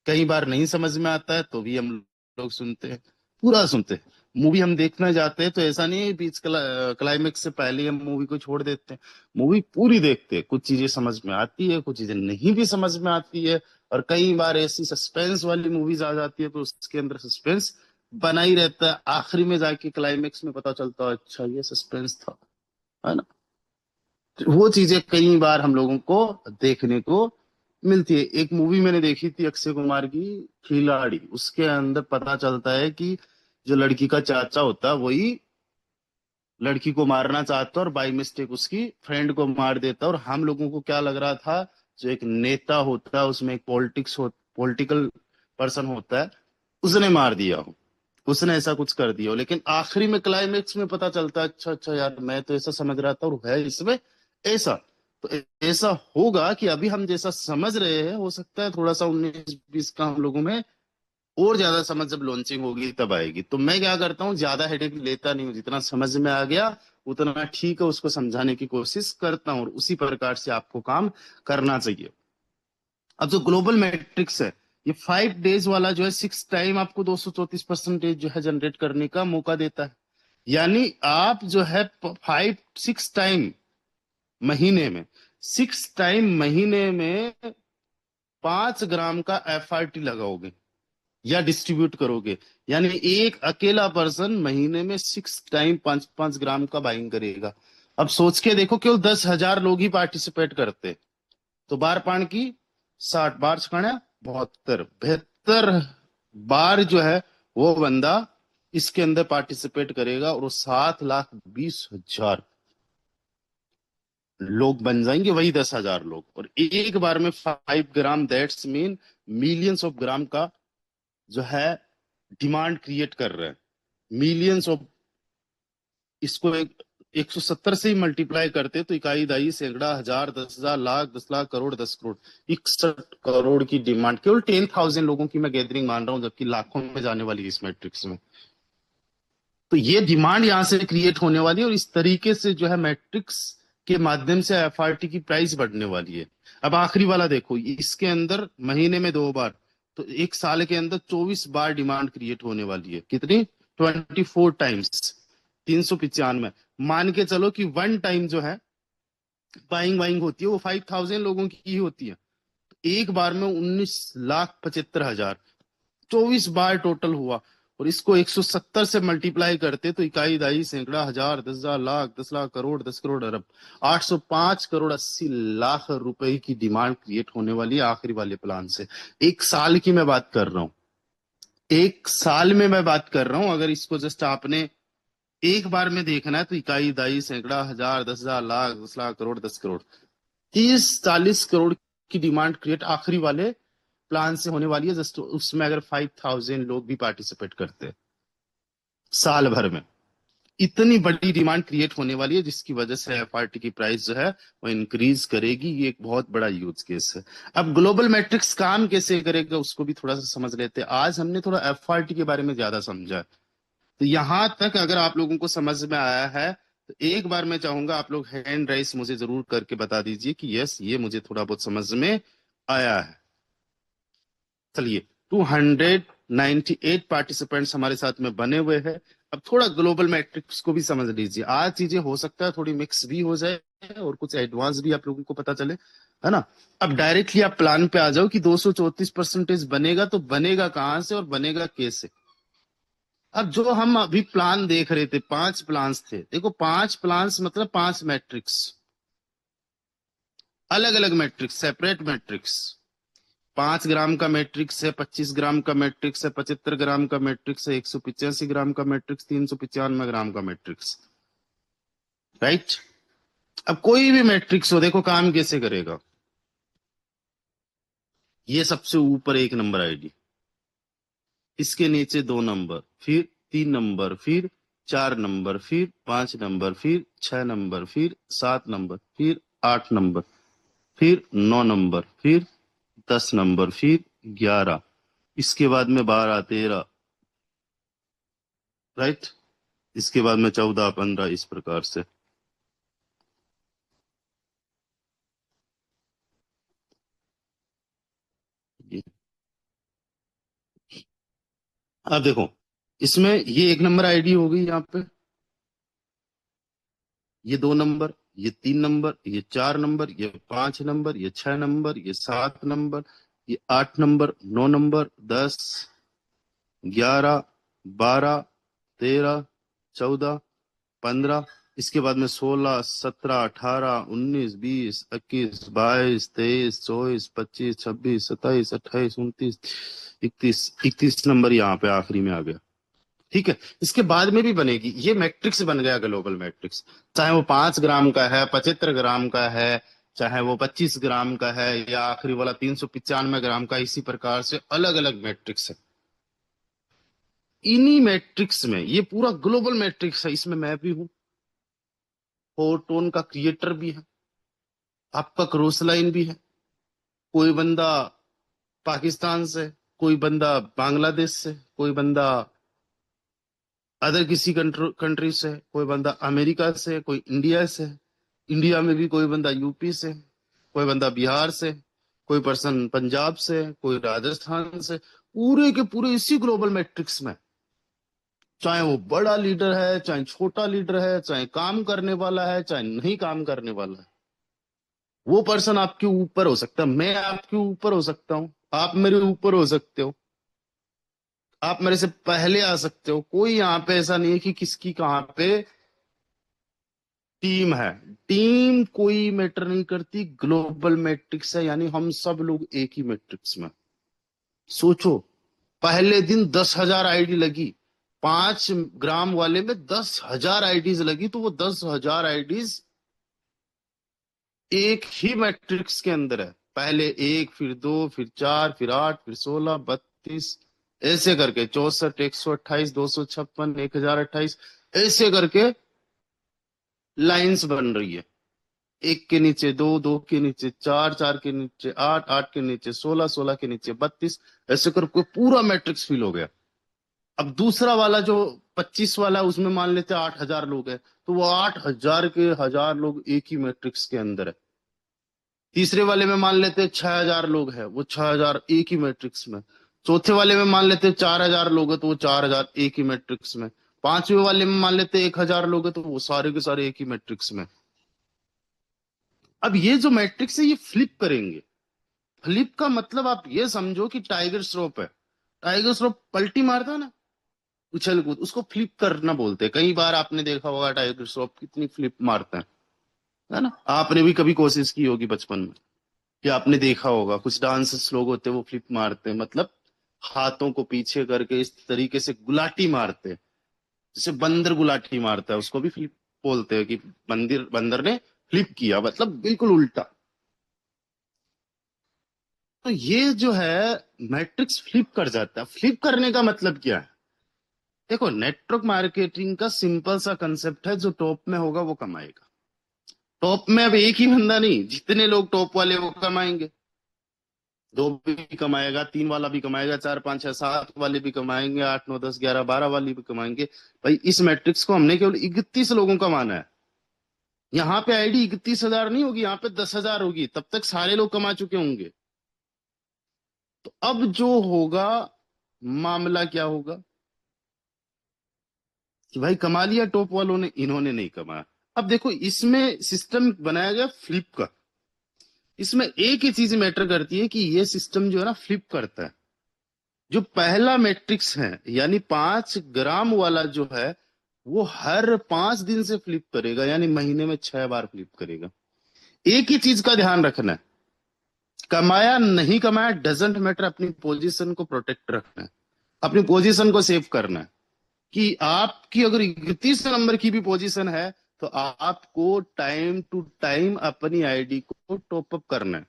कई बार नहीं समझ में आता है तो भी हम लोग सुनते हैं, पूरा सुनते हैं। मूवी हम देखना जाते हैं तो ऐसा नहीं है बीच क्लाइमेक्स से पहले हम मूवी को छोड़ देते हैं, मूवी पूरी देखते हैं। कुछ चीजें समझ में आती है, कुछ चीजें नहीं भी समझ में आती है, और कई बार ऐसी सस्पेंस वाली मूवीज आ जाती है तो उसके अंदर सस्पेंस बना ही रहता है। आखिरी में जाके क्लाइमेक्स में पता चलता है अच्छा ये सस्पेंस था, है ना। वो चीजें कई बार हम लोगों को देखने को मिलती है। एक मूवी मैंने देखी थी अक्षय कुमार की, खिलाड़ी, उसके अंदर पता चलता है कि जो लड़की का चाचा होता है वही लड़की को मारना चाहता है और बाई मिस्टेक उसकी फ्रेंड को मार देता है। और हम लोगों को क्या लग रहा था, जो एक नेता होता है उसमें एक पॉलिटिकल पर्सन होता है, उसने मार दिया हो, उसने ऐसा कुछ कर दिया हो। लेकिन आखिरी में क्लाइमेक्स में पता चलता है अच्छा अच्छा यार, मैं तो ऐसा समझ रहा था और है इसमें ऐसा। तो ऐसा होगा कि अभी हम जैसा समझ रहे हैं, हो सकता है थोड़ा सा 19-20 का हम लोगों में और ज्यादा समझ जब लॉन्चिंग होगी तब आएगी। तो मैं क्या करता हूँ, ज्यादा हेडेक लेता नहीं हूँ, जितना समझ में आ गया उतना ठीक है, उसको समझाने की कोशिश करता हूँ और उसी प्रकार से आपको काम करना चाहिए। अब जो ग्लोबल मैट्रिक्स है, ये 5 डेज वाला जो है 6 टाइम आपको 234% जो है जनरेट करने का मौका देता है। यानी आप जो है 5-6 टाइम महीने में, 6 टाइम महीने में 5 ग्राम का FRT लगाओगे या डिस्ट्रीब्यूट करोगे, यानी एक अकेला पर्सन महीने में 6 टाइम 5-5 ग्राम का बाइंग करेगा। अब सोच के देखो, केवल 10,000 लोग ही पार्टिसिपेट करते, तो बार पान की 60, बार छकड़ा 72 बार जो है वो बंदा इसके अंदर पार्टिसिपेट करेगा और वो 7,20,000 लोग बन जाएंगे, वही 10,000 लोग। और एक बार में 5 ग्राम, that's mean millions of gram का जो है डिमांड क्रिएट कर रहे हैं। मिलियंस ऑफ, इसको 170 से ही मल्टीप्लाई करते तो इकाई, दाई, सैकड़ा, हजार, 10,000, लाख, 10 लाख, करोड़, 10 करोड़, 61 करोड़ की डिमांड केवल 10,000 लोगों की मैं गैदरिंग मान रहा हूं, जबकि लाखों में जाने वाली है इस मैट्रिक्स में। तो ये डिमांड यहां से क्रिएट होने वाली है और इस तरीके से जो है मैट्रिक्स के माध्यम से FRT की प्राइस बढ़ने वाली है। अब आखिरी वाला देखो, इसके अंदर महीने में 2 बार, तो एक साल के अंदर 24 बार डिमांड क्रिएट होने वाली है। कितनी? 24 टाइम्स, 395। मान के चलो कि 1 टाइम जो है बाइंग वाइंग होती है वो 5,000 लोगों की ही होती है, तो एक बार में 19,75,000, 24 बार टोटल हुआ। और इसको 170 से मल्टीप्लाई करते तो इकाई, दाई, सैकड़ा, हजार, 10,000, लाख, 10 लाख, करोड़, 10 करोड़, अरब, 805 करोड़ 80 लाख रुपए की डिमांड क्रिएट होने वाली है आखिरी वाले प्लान से। एक साल की मैं बात कर रहा हूं, एक साल में मैं बात कर रहा हूं। अगर इसको जस्ट आपने एक बार में देखना है तो इकाई, दाई, सैकड़ा, हजार, 10,000, लाख, 10 लाख, करोड़, 10 करोड़, 30-40 करोड़ की डिमांड क्रिएट आखिरी वाले प्लान से होने वाली है। जस्ट उसमें अगर 5,000 लोग भी पार्टिसिपेट करते हैं साल भर में, इतनी बड़ी डिमांड क्रिएट होने वाली है, जिसकी वजह से FRT की प्राइस जो है वो इंक्रीज करेगी। ये एक बहुत बड़ा यूज केस है। अब ग्लोबल मैट्रिक्स काम कैसे करेगा उसको भी थोड़ा सा समझ लेते हैं। आज हमने थोड़ा FRT के बारे में ज्यादा समझा है, तो यहां तक अगर आप लोगों को समझ में आया है तो एक बार मैं चाहूंगा आप लोग हैंड राइज मुझे जरूर करके बता दीजिए कि यस, ये मुझे थोड़ा बहुत समझ में आया है। चलिए, 298 पार्टिसिपेंट्स हमारे साथ में बने हुए हैं। अब थोड़ा ग्लोबल मैट्रिक्स को भी समझ लीजिए। आज चीजें हो सकता है थोड़ी मिक्स भी हो जाए और कुछ एडवांस भी आप लोगों को पता चले, है ना। अब डायरेक्टली आप प्लान पे आ जाओ कि 234% बनेगा, तो बनेगा कहां से और बनेगा कैसे। अब जो हम अभी प्लान देख रहे थे, 5 प्लान्स थे, देखो 5 प्लान्स मतलब 5 मैट्रिक्स, अलग अलग मैट्रिक्स, सेपरेट मैट्रिक्स। 5 ग्राम का मैट्रिक्स है, 25 ग्राम का मैट्रिक्स है, 75 ग्राम का मैट्रिक्स है, 185 ग्राम का मैट्रिक्स, 395 ग्राम का मैट्रिक्स, राइट। अब कोई भी मैट्रिक्स हो, देखो काम कैसे करेगा। ये सबसे ऊपर 1 नंबर आईडी, इसके नीचे 2 नंबर, फिर 3 नंबर, फिर 4 नंबर, फिर 5 नंबर, फिर 6 नंबर, फिर 7 नंबर, फिर 8 नंबर, फिर 9 नंबर, फिर 10 नंबर, फिर 11, इसके बाद में 12, 13, राइट। इसके बाद में 14, 15, इस प्रकार से। अब देखो, इसमें ये 1 नंबर आईडी हो गई यहाँ पे, ये 2 नंबर, ये 3 नंबर, ये 4 नंबर, ये 5 नंबर, ये 6 नंबर, ये 7 नंबर, ये 8 नंबर, 9 नंबर, 10, 11, 12, 13, 14, 15, इसके बाद में 16, 17, 18, 19, 20, 21, 22, 23, 24, 25, 26, 27, 28, 29, 31 नंबर यहाँ पे आखिरी में आ गया। ठीक है, इसके बाद में भी बनेगी। ये मैट्रिक्स बन गया ग्लोबल मैट्रिक्स, चाहे वो 5 ग्राम का है, 75 ग्राम का है, चाहे वो 25 ग्राम का है, या आखिरी वाला 395 ग्राम का। इसी प्रकार से अलग अलग मैट्रिक्स है। इन्हीं मैट्रिक्स में ये पूरा ग्लोबल मैट्रिक्स है। इसमें मैं भी हूं, फोरटोन का क्रिएटर भी है, आपका क्रॉस लाइन भी है। कोई बंदा पाकिस्तान से, कोई बंदा बांग्लादेश से, कोई बंदा अदर किसी कंट्री से, कोई बंदा अमेरिका से, कोई इंडिया से, इंडिया में भी कोई बंदा यूपी से, कोई बंदा बिहार से, कोई पर्सन पंजाब से, कोई राजस्थान से। पूरे के पूरे इसी ग्लोबल मैट्रिक्स में, चाहे वो बड़ा लीडर है, चाहे छोटा लीडर है, चाहे काम करने वाला है, चाहे नहीं काम करने वाला है, वो पर्सन आपके ऊपर हो सकता है। मैं आपके ऊपर हो सकता हूं, आप मेरे ऊपर हो सकते हो, आप मेरे से पहले आ सकते हो। कोई यहाँ पे ऐसा नहीं है कि किसकी कहाँ पे टीम है। टीम कोई मैटर नहीं करती, ग्लोबल मैट्रिक्स है, यानी हम सब लोग एक ही मैट्रिक्स में। सोचो, पहले दिन 10,000 आईडी लगी, 5 ग्राम वाले में 10,000 आईडीज लगी, तो वो 10,000 आईडीज एक ही मैट्रिक्स के अंदर है। पहले 1, फिर 2, फिर 4, फिर 8, फिर 16, 32, ऐसे करके 64, 128, 256, 1028, ऐसे करके लाइंस बन रही है। 1 के नीचे 2, 2 के नीचे 4, 4 के नीचे 8, 8 के नीचे 16, 16 के नीचे 32, ऐसे करके पूरा मैट्रिक्स फिल हो गया। अब दूसरा वाला जो 25 वाला, उसमें मान लेते 8,000 लोग हैं, तो वो 8,000 के 1,000 लोग एक ही मैट्रिक्स के अंदर है। तीसरे वाले में मान लेते 6,000 लोग हैं, वो 6,000 एक ही मैट्रिक्स में। चौथे वाले में मान लेते 4,000 लोग हैं, तो वो 4,000 एक ही मैट्रिक्स में। पांचवें वाले में मान लेते 1,000 लोग हैं, तो वो सारे के सारे एक ही मैट्रिक्स में। अब ये जो मैट्रिक्स है, ये फ्लिप करेंगे। फ्लिप का मतलब आप ये समझो कि टाइगर श्रॉफ है, टाइगर श्रॉफ पलटी मारता है ना, उछल कूद, उसको फ्लिप करना बोलते हैं। कई बार आपने देखा होगा टाइगर श्रॉफ कितनी फ्लिप मारते हैं, है ना। आपने भी कभी कोशिश की होगी बचपन में, कि आपने देखा होगा कुछ डांसर्स लोग होते हैं, वो फ्लिप मारते हैं, मतलब हाथों को पीछे करके इस तरीके से गुलाटी मारते हैं, जैसे बंदर गुलाटी मारता है, उसको भी फ्लिप बोलते हैं, कि बंदर ने फ्लिप किया, मतलब बिल्कुल उल्टा। तो ये जो है मैट्रिक्स फ्लिप कर जाता है। फ्लिप करने का मतलब क्या है? देखो, नेटवर्क मार्केटिंग का सिंपल सा कंसेप्ट है, जो टॉप में होगा वो कमाएगा। टॉप में अब एक ही बंदा नहीं, जितने लोग टॉप वाले वो कमाएंगे। 2 भी कमाएगा, 3 वाला भी कमाएगा, 4, 5, 6, 7 वाले भी कमाएंगे, 8, 9, 10, 11, 12 वाले भी कमाएंगे। भाई, इस मैट्रिक्स को हमने केवल 31 लोगों का माना है। यहाँ पे आईडी 31,000 नहीं होगी, यहाँ पे 10,000 होगी, तब तक सारे लोग कमा चुके होंगे। तो अब जो होगा, मामला क्या होगा कि भाई कमा लिया टॉप वालों ने, इन्होंने नहीं कमाया। अब देखो, इसमें सिस्टम बनाया गया फ्लिप का। इसमें एक ही चीज मैटर करती है कि ये सिस्टम जो है ना, फ्लिप करता है। जो पहला मैट्रिक्स है, यानी 5 ग्राम वाला जो है, वो हर 5 दिन से फ्लिप करेगा, यानी महीने में 6 बार फ्लिप करेगा। एक ही चीज का ध्यान रखना है, कमाया नहीं कमाया डजेंट मैटर, अपनी पोजीशन को प्रोटेक्ट रखना है, अपनी पोजीशन को सेव करना है। कि आपकी अगर 31 नंबर की भी पोजीशन है, तो आपको टाइम टू टाइम अपनी आईडी को टॉप अप करना है।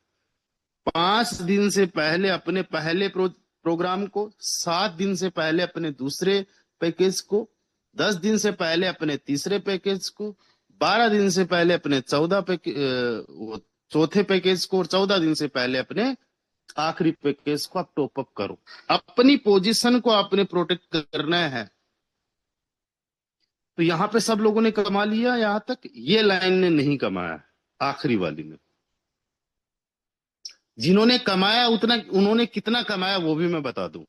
5 दिन से पहले अपने पहले प्रोग्राम को, 7 दिन से पहले अपने दूसरे पैकेज को, 10 दिन से पहले अपने तीसरे पैकेज को, 12 दिन से पहले अपने चौथे पैकेज को, और 14 दिन से पहले अपने आखिरी पैकेज को आप टॉप अप करो। अपनी पोजीशन को आपने प्रोटेक्ट करना है। तो यहां पे सब लोगों ने कमा लिया, यहां तक ये लाइन ने नहीं कमाया, आखिरी वाली ने। जिन्होंने कमाया उतना, उन्होंने कितना कमाया वो भी मैं बता दूं।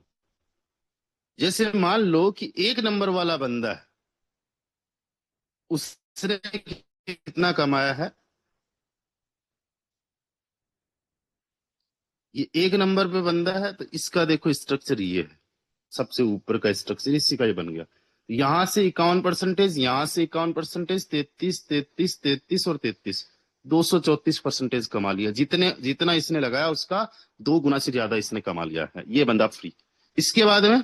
जैसे मान लो कि 1 नंबर वाला बंदा है, उसने कितना कमाया है। ये 1 नंबर पे बंदा है, तो इसका देखो स्ट्रक्चर ये है, सबसे ऊपर का स्ट्रक्चर इसी का ही बन गया। यहां से 51%, यहां से 51%, 33, 33, 33 और 33, 234% कमा लिया। जितना इसने लगाया उसका 2 गुना से ज्यादा इसने कमा लिया है ये बंदा फ्री। इसके बाद में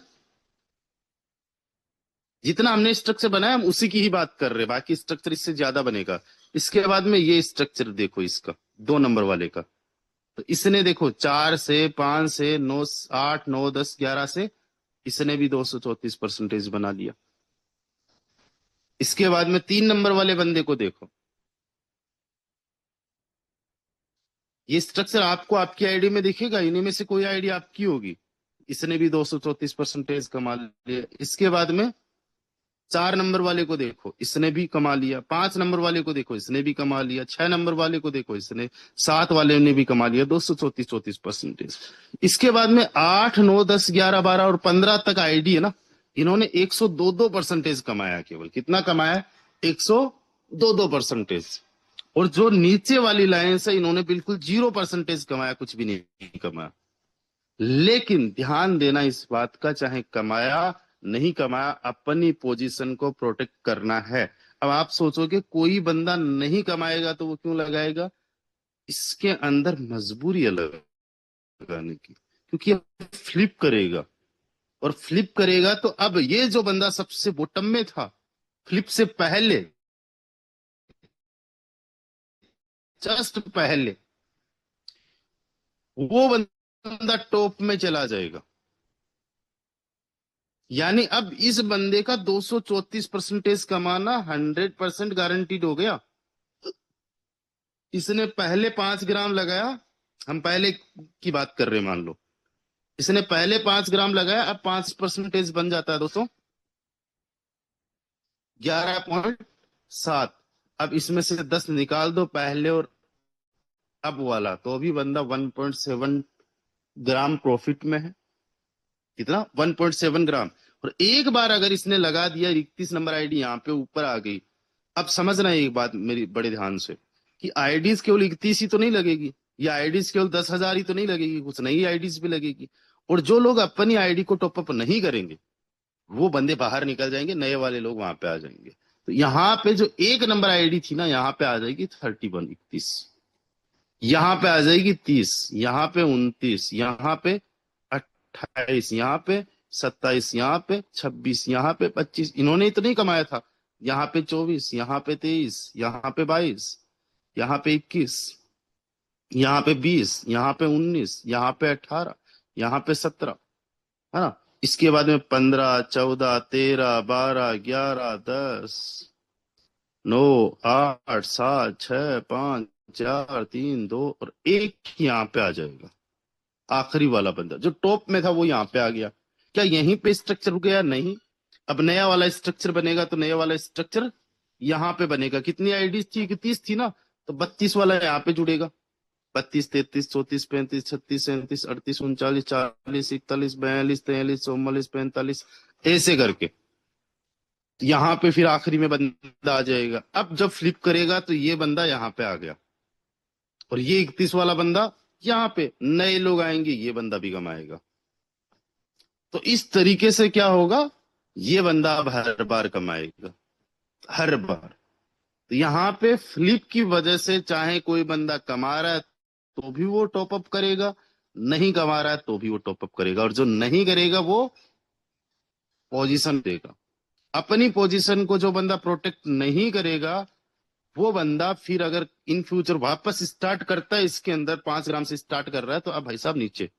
जितना हमने स्ट्रक्चर बनाया हम उसी की ही बात कर रहे हैं, बाकी स्ट्रक्चर इससे ज्यादा बनेगा। इसके बाद में ये स्ट्रक्चर देखो इसका 2 नंबर वाले का, तो इसने देखो 4 से 5 से 9, 8, 9, 10, 11 से इसने भी 234% बना लिया। इसके बाद में 3 नंबर वाले बंदे को देखो, ये स्ट्रक्चर आपको आपकी आईडी में दिखेगा, इन्हीं में से कोई आईडी आपकी होगी। इसने भी 234% कमा लिया। इसके बाद में 4 नंबर वाले को देखो, इसने भी कमा लिया। 5 नंबर वाले को देखो, इसने भी कमा लिया। 6 नंबर वाले को देखो, इसने 7 वाले ने भी कमा लिया 234%। इसके बाद में 8, 9, 10, 11, 12 और 15 तक आईडी है ना, इन्होंने 102% कमाया। केवल कितना कमाया? 102%। और जो नीचे वाली लाइन से इन्होंने बिल्कुल 0% कमाया, कुछ भी नहीं कमाया। लेकिन ध्यान देना इस बात का, चाहे कमाया नहीं कमाया, अपनी पोजीशन को प्रोटेक्ट करना है। अब आप सोचोगे कोई बंदा नहीं कमाएगा तो वो क्यों लगाएगा? इसके अंदर मजबूरी है लगाने की, क्योंकि फ्लिप करेगा, और फ्लिप करेगा तो अब ये जो बंदा सबसे बॉटम में था फ्लिप से पहले, जस्ट पहले, वो बंदा टॉप में चला जाएगा। यानी अब इस बंदे का 234% कमाना 100% गारंटीड हो गया। इसने पहले 5 ग्राम लगाया, हम पहले की बात कर रहे हैं, मान लो इसने पहले 5 ग्राम लगाया, अब 5% बन जाता है दोस्तों 11.7। अब इसमें से 10 निकाल दो पहले और अब वाला, तो अभी बंदा 1.7 ग्राम प्रॉफिट में है। कितना? 1.7 ग्राम। और एक बार अगर इसने लगा दिया, 31 नंबर आईडी यहाँ पे ऊपर आ गई। अब समझना एक बात मेरी बड़े ध्यान से, कि आईडीज केवल 31 ही तो नहीं लगेगी, या आईडीज केवल 10,000 ही तो नहीं लगेगी, कुछ नई आईडीज भी लगेगी। और जो लोग अपनी आईडी को टॉपअप नहीं करेंगे वो बंदे बाहर निकल जाएंगे, नए वाले लोग वहां पे आ जाएंगे। तो यहाँ पे जो 1 नंबर आईडी थी ना, यहाँ पे आ जाएगी 31, 31, यहाँ पे आ जाएगी 30, यहाँ पे 29, यहाँ पे 28, यहाँ पे 27, यहाँ पे 26, यहाँ पे 25। इन्होंने इतना ही कमाया था। यहाँ पे 24, यहाँ पे 23, यहाँ पे 22, यहाँ पे 21, यहाँ पे 20, यहाँ पे 19, यहाँ पे 18, यहाँ पे 17, है ना। इसके बाद में 15, 14, 13, 12, 11, 10, 9, 8, 7, 6, 5, 4, 3, 2 और 1 यहाँ पे आ जाएगा। आखिरी वाला बंदा जो टॉप में था वो यहाँ पे आ गया। क्या यहीं पे स्ट्रक्चर रुक गया? नहीं। अब नया वाला स्ट्रक्चर बनेगा, तो नया वाला स्ट्रक्चर यहाँ पे बनेगा। कितनी आईडी थी? 31 थी ना, तो 32 वाला यहाँ पे जुड़ेगा। 32, 33, 34, 35, 36, 37, 38, 39, 40, 41, 42, 43, 44, 45, ऐसे करके यहाँ पे फिर आखिरी में बंदा आ जाएगा। अब जब फ्लिप करेगा तो ये बंदा यहाँ पे आ गया, और ये 31 वाला बंदा यहाँ पे, नए लोग आएंगे, ये बंदा भी कमाएगा। तो इस तरीके से क्या होगा, ये बंदा अब हर बार कमाएगा, हर बार। तो यहाँ पे फ्लिप की वजह से चाहे कोई बंदा कमा रहा है तो भी वो टॉपअप करेगा, नहीं कमा रहा है तो भी वो टॉपअप करेगा, और जो नहीं करेगा वो पोजीशन देगा। अपनी पोजीशन को जो बंदा प्रोटेक्ट नहीं करेगा वो बंदा फिर अगर इन फ्यूचर वापस स्टार्ट करता है, इसके अंदर 5 ग्राम से स्टार्ट कर रहा है, तो अब भाई साहब नीचे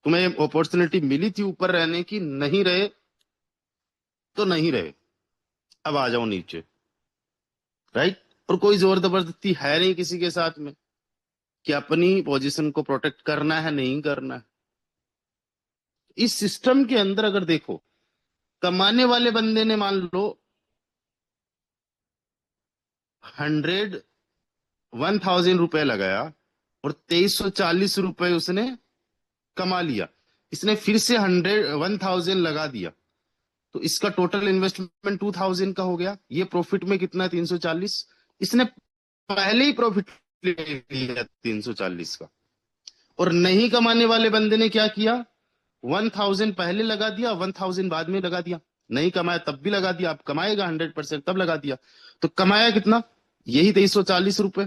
तुम्हें अपॉर्चुनिटी मिली थी ऊपर रहने की, नहीं रहे तो नहीं रहे, अब आ जाओ नीचे, राइट। और कोई जोर जबरदस्ती है नहीं किसी के साथ में कि अपनी पोजीशन को प्रोटेक्ट करना है नहीं करना है। इस सिस्टम के अंदर अगर देखो, कमाने वाले बंदे ने मान लो 1000 रुपए लगाया और 2340 रुपए उसने कमा लिया। इसने फिर से 1000 लगा दिया, तो इसका टोटल इन्वेस्टमेंट 2000 का हो गया। ये प्रॉफिट में कितना है? 340। इसने पहले ही प्रॉफिट ले लिया 340 का। और नहीं कमाने वाले बंदे ने क्या किया? 1000 पहले लगा दिया, 1000 बाद में लगा दिया। नहीं कमाया तब भी लगा दिया, आप कमाएगा 100% तब लगा दिया। तो कमाया कितना, यही 2340 रुपए।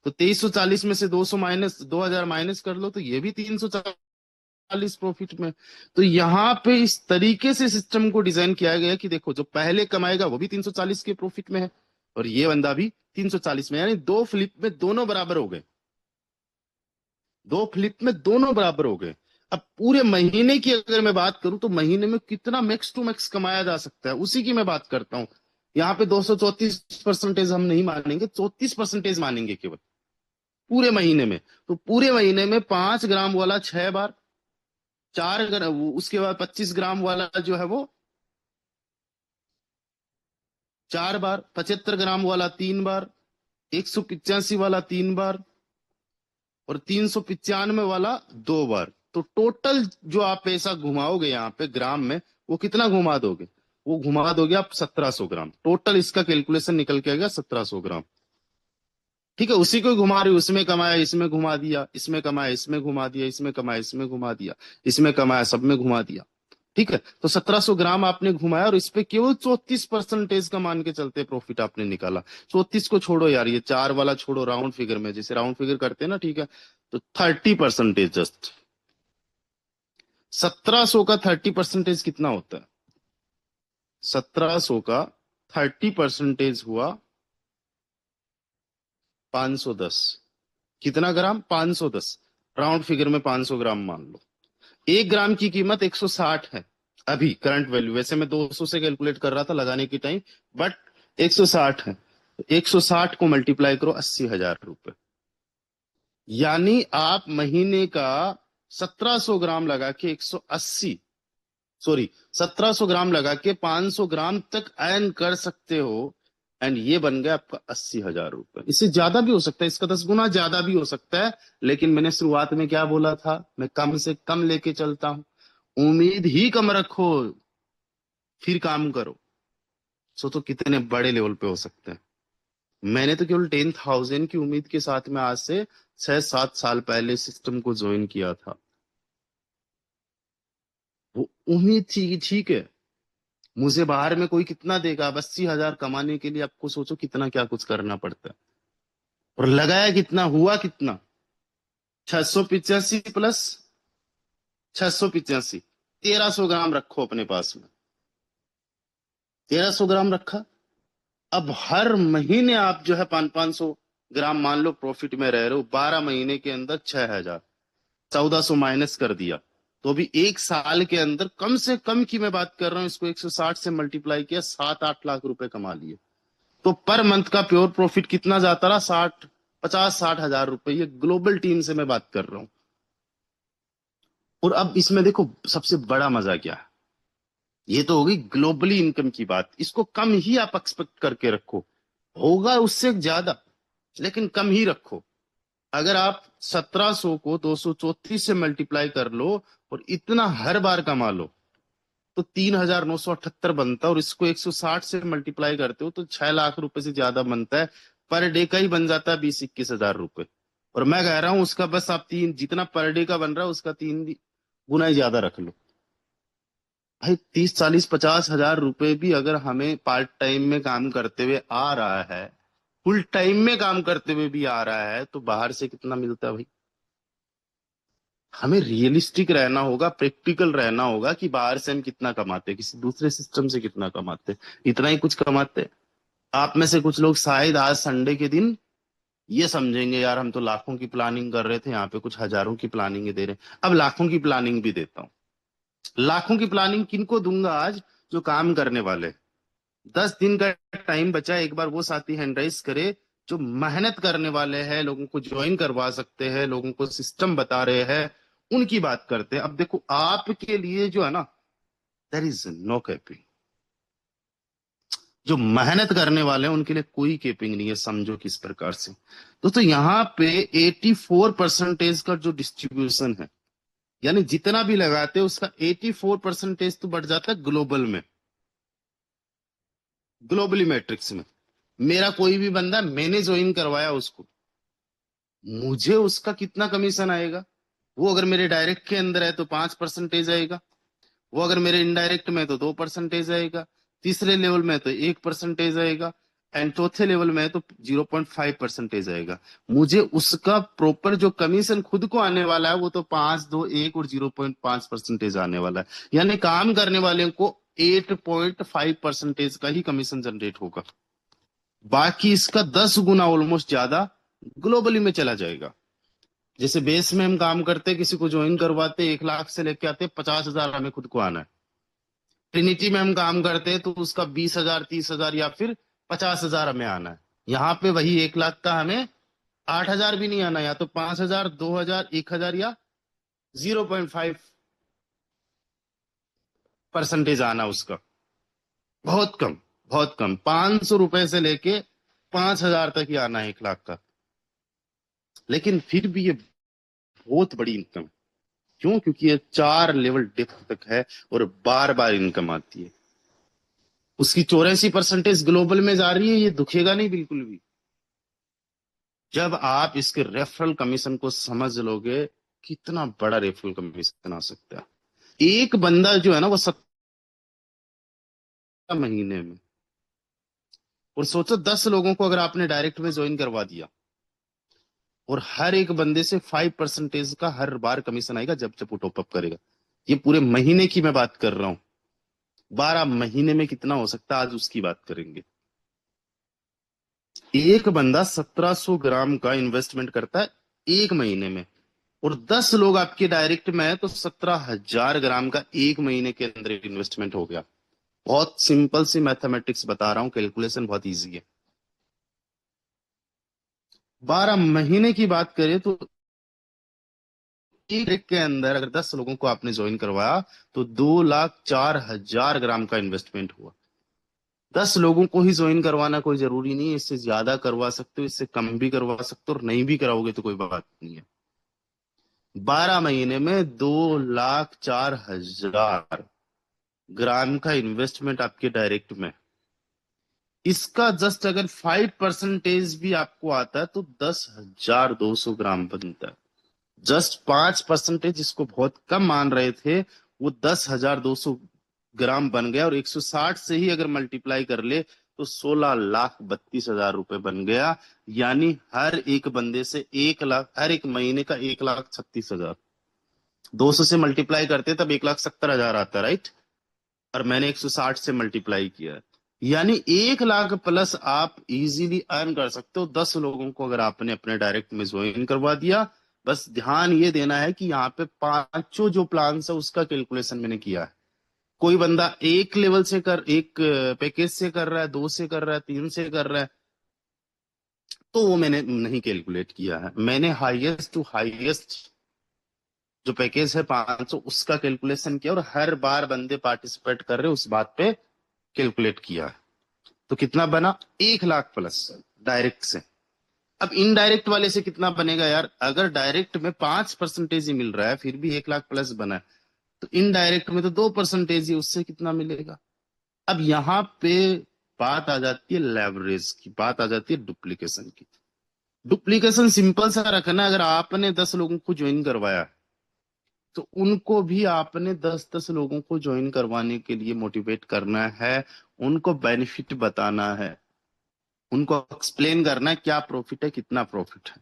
तो 2340 में से 200 माइनस 2000 माइनस कर लो, तो ये भी 340 प्रॉफिट में। तो यहाँ पे इस तरीके से सिस्टम को डिजाइन किया गया कि देखो जो पहले कमाएगा वो भी 340 के प्रॉफिट में है, और ये बंदा भी 340 में, यानी दो फ्लिप में दोनों बराबर हो गए, दो फ्लिप में दोनों बराबर हो गए। अब पूरे महीने की अगर मैं बात करूं तो महीने में कितना मैक्स टू मैक्स कमाया जा सकता है, उसी की मैं बात करता हूं। यहाँ पे 234% हम नहीं मानेंगे, 34% मानेंगे केवल पूरे महीने में। तो पूरे महीने में 5 ग्राम वाला 6 बार, 4 ग्राम, उसके बाद 25 ग्राम वाला जो है वो 4 बार, 75 ग्राम वाला 3 बार, 185 वाला 3 बार, और 395 वाला 2 बार। तो टोटल जो आप पैसा घुमाओगे यहाँ पे ग्राम में, वो कितना घुमा दोगे, वो घुमा दोगे आप 1700 ग्राम। टोटल इसका कैलकुलेशन निकल के आ गया 1700 ग्राम। ठीक है, उसी को घुमा रही, उसमें कमाया इसमें घुमा दिया, इसमें कमाया इसमें घुमा दिया, इसमें कमाया इसमें घुमा दिया, इसमें कमाया सब में घुमा दिया। ठीक है, तो 1700 ग्राम आपने घुमाया, और इस पे केवल 34% का मान के चलते प्रॉफिट आपने निकाला। 34 को छोड़ो यार, ये 4 वाला छोड़ो, राउंड फिगर में जैसे राउंड फिगर करते हैं ना, ठीक है, तो 30% जस्ट 1700 का 30% कितना होता है, 1700 का 30% हुआ 510। कितना ग्राम, 510, राउंड फिगर में 500 ग्राम मान लो। 1 ग्राम की कीमत 160 है अभी करंट वैल्यू, वैसे मैं 200 से कैलकुलेट कर रहा था लगाने की टाइम, बट 160 है। 160 को मल्टीप्लाई करो 80,000 रुपए, यानी आप महीने का 1700 ग्राम लगा के 180, सॉरी 1700 ग्राम लगा के 500 ग्राम तक अर्न कर सकते हो। एंड ये बन गया आपका 80,000 रुपए। इससे ज्यादा भी हो सकता है, इसका 10 गुना ज्यादा भी हो सकता है, लेकिन मैंने शुरुआत में क्या बोला था, मैं कम से कम लेके चलता हूं। उम्मीद ही कम रखो, फिर काम करो, सोचो कितने बड़े लेवल पे हो सकते हैं। मैंने तो केवल 10,000 की उम्मीद के साथ में आज से 6-7 साल पहले सिस्टम को ज्वाइन किया था। वो उम्मीद थी कि ठीक है, मुझे बाहर में कोई कितना देगा, अब 80,000 कमाने के लिए आपको सोचो कितना क्या कुछ करना पड़ता है। और लगाया कितना, हुआ कितना, 685 प्लस 685, 1300 ग्राम रखो अपने पास में, 1300 ग्राम रखा। अब हर महीने आप जो है 500 ग्राम मान लो प्रॉफिट में रह रहे हो, 12 महीने के अंदर 6,000, 1400 माइनस कर दिया, तो अभी 1 साल के अंदर कम से कम की मैं बात कर रहा हूं, इसको 160 से मल्टीप्लाई किया, 7-8 लाख रुपए कमा लिए। तो पर मंथ का प्योर प्रॉफिट कितना जाता रहा, 50-60 हजार रुपए। ये ग्लोबल टीम से मैं बात कर रहा हूं। और अब इसमें देखो सबसे बड़ा मजा क्या है, ये तो होगी ग्लोबली इनकम की बात, इसको कम ही आप एक्सपेक्ट करके रखो, होगा उससे ज्यादा लेकिन कम ही रखो। अगर आप 1700 को 234 से मल्टीप्लाई कर लो और इतना हर बार कमा लो, तो 3,978 बनता है, और इसको 160 से मल्टीप्लाई करते हो तो 6 लाख रुपए से ज्यादा बनता है। पर डे का ही बन जाता है 20-21 हजार रुपए। और मैं कह रहा हूं उसका बस आप जितना पर डे का बन रहा है उसका 3 गुना ही ज्यादा रख लो। भाई 30-40-50 हजार रुपए भी अगर हमें पार्ट टाइम में काम करते हुए आ रहा है, फुल टाइम में काम करते हुए भी आ रहा है, तो बाहर से कितना मिलता है भाई। हमें रियलिस्टिक रहना होगा, प्रैक्टिकल रहना होगा कि बाहर से हम कितना कमाते, किसी दूसरे सिस्टम से कितना कमाते, इतना ही कुछ कमाते। आप में से कुछ लोग शायद आज संडे के दिन ये समझेंगे यार हम तो लाखों की प्लानिंग कर रहे थे, यहाँ पे कुछ हजारों की प्लानिंग दे रहे हैं। अब लाखों की प्लानिंग भी देता हूँ। लाखों की प्लानिंग किनको दूंगा आज, जो काम करने वाले। 10 दिन का टाइम बचा, एक बार वो साथी हैंड राइज करे जो मेहनत करने वाले हैं, लोगों को ज्वाइन करवा सकते हैं, लोगों को सिस्टम बता रहे हैं, उनकी बात करते हैं। अब देखो आपके लिए जो है ना, देयर इज नो कैपिंग। जो मेहनत करने वाले हैं उनके लिए कोई कैपिंग नहीं है, समझो किस प्रकार से। दोस्तों यहाँ पे 84% का जो डिस्ट्रीब्यूशन है, यानी जितना भी लगाते हैं उसका 84% तो बढ़ जाता है ग्लोबल में, ग्लोबली मैट्रिक्स में। मेरा कोई भी बंदा मैंने ज्वाइन करवाया उसको, मुझे उसका कितना कमीशन आएगा, वो अगर मेरे डायरेक्ट के अंदर है तो 5% आएगा, वो अगर मेरे इनडायरेक्ट में तो 2% आएगा, तीसरे लेवल में तो 1% आएगा, एंड चौथे लेवल में तो 0.5% आएगा। मुझे उसका प्रॉपर जो कमीशन खुद को आने वाला है वो तो 5, 2, 1 और 0.5% आने वाला है। यानी काम करने वाले को 8.5% का ही कमीशन जनरेट होगा। बाकी इसका 10 गुना ऑलमोस्ट ज्यादा ग्लोबली में चला जाएगा। जैसे बेस में हम काम करते, किसी को ज्वाइन करवाते, 1 लाख से लेके आते, 50,000 हमें खुद को आना है। ट्रिनिटी में हम काम करते हैं तो उसका 20,000, 30,000 या फिर 50,000 हमें आना है। यहाँ पे वही 1 लाख का हमें 8,000 भी नहीं आना, या तो 5,000, 2,000, 1,000 या 0.5% आना उसका। बहुत कम, बहुत कम, 500 रुपए से लेके 5,000 तक ही आना है 1 लाख का। लेकिन फिर भी ये बहुत बड़ी इनकम है। क्यों? क्योंकि ये 4 लेवल डेप्थ तक है और बार बार इनकम आती है। उसकी 84% ग्लोबल में जा रही है, ये दुखेगा नहीं बिल्कुल भी। जब आप इसके रेफरल कमीशन को समझ लोगे, कितना बड़ा रेफरल कमीशन आ सकता है। एक बंदा जो है ना वो 17 महीने में, और सोचो 10 लोगों को अगर आपने डायरेक्ट में ज्वाइन करवा दिया और हर एक बंदे से 5% का हर बार कमीशन आएगा जब जब वो टॉपअप करेगा। ये पूरे महीने की मैं बात कर रहा हूं। 12 महीने में कितना हो सकता है आज उसकी बात करेंगे। एक बंदा 1700 ग्राम का इन्वेस्टमेंट करता है 1 महीने में, और 10 लोग आपके डायरेक्ट में है तो 17,000 ग्राम का 1 महीने के अंदर इन्वेस्टमेंट हो गया। बहुत सिंपल सी मैथमेटिक्स बता रहा हूं, कैलकुलेशन बहुत इजी है। 12 महीने की बात करें तो एक week के अंदर अगर 10 लोगों को आपने ज्वाइन करवाया तो 2,04,000 ग्राम का इन्वेस्टमेंट हुआ। 10 लोगों को ही ज्वाइन करवाना कोई जरूरी नहीं है, इससे ज्यादा करवा सकते हो, इससे कम भी करवा सकते हो, और नहीं भी कराओगे तो कोई बात नहीं है। 12 महीने में 2,04,000 ग्राम का इन्वेस्टमेंट आपके डायरेक्ट में। इसका जस्ट अगर 5% भी आपको आता है तो 10,200 ग्राम बनता है। जस्ट 5%, जिसको बहुत कम मान रहे थे, वो 10,200 ग्राम बन गया, और 160 से ही अगर मल्टीप्लाई कर ले तो 16,32,000 रुपए बन गया। यानी हर एक बंदे से 1 लाख, हर एक महीने का 1,36,000। 200 से मल्टीप्लाई करते तब 1,70,000 आता, राइट? और मैंने 160 से मल्टीप्लाई किया है, यानी 1 लाख प्लस आप इजीली अर्न कर सकते हो 10 लोगों को अगर आपने अपने डायरेक्ट में ज्वाइन करवा दिया। बस ध्यान ये देना है कि यहाँ पे 5 जो प्लान है उसका कैलकुलेशन मैंने किया है। कोई बंदा एक लेवल से एक पैकेज से कर रहा है, 2 से कर रहा है, 3 से कर रहा है, तो वो मैंने नहीं कैलकुलेट किया है। मैंने हाईएस्ट टू हाईएस्ट जो पैकेज है 500 उसका कैलकुलेशन किया, और हर बार बंदे पार्टिसिपेट कर रहे उस बात पे कैलकुलेट किया है। तो कितना बना? 1 लाख प्लस डायरेक्ट से। अब इनडायरेक्ट वाले से कितना बनेगा यार? अगर डायरेक्ट में 5% ही मिल रहा है फिर भी 1 लाख प्लस बना है, तो इनडायरेक्ट में तो 2% ही, उससे कितना मिलेगा? अब यहाँ पे बात आ जाती है लेवरेज की, बात आ जाती है डुप्लीकेशन की। डुप्लीकेशन सिंपल सा रखना, अगर आपने 10 लोगों को ज्वाइन करवाया तो उनको भी आपने 10-10 लोगों को ज्वाइन करवाने के लिए मोटिवेट करना है, उनको बेनिफिट बताना है, उनको एक्सप्लेन करना है क्या प्रॉफिट है, कितना प्रॉफिट है।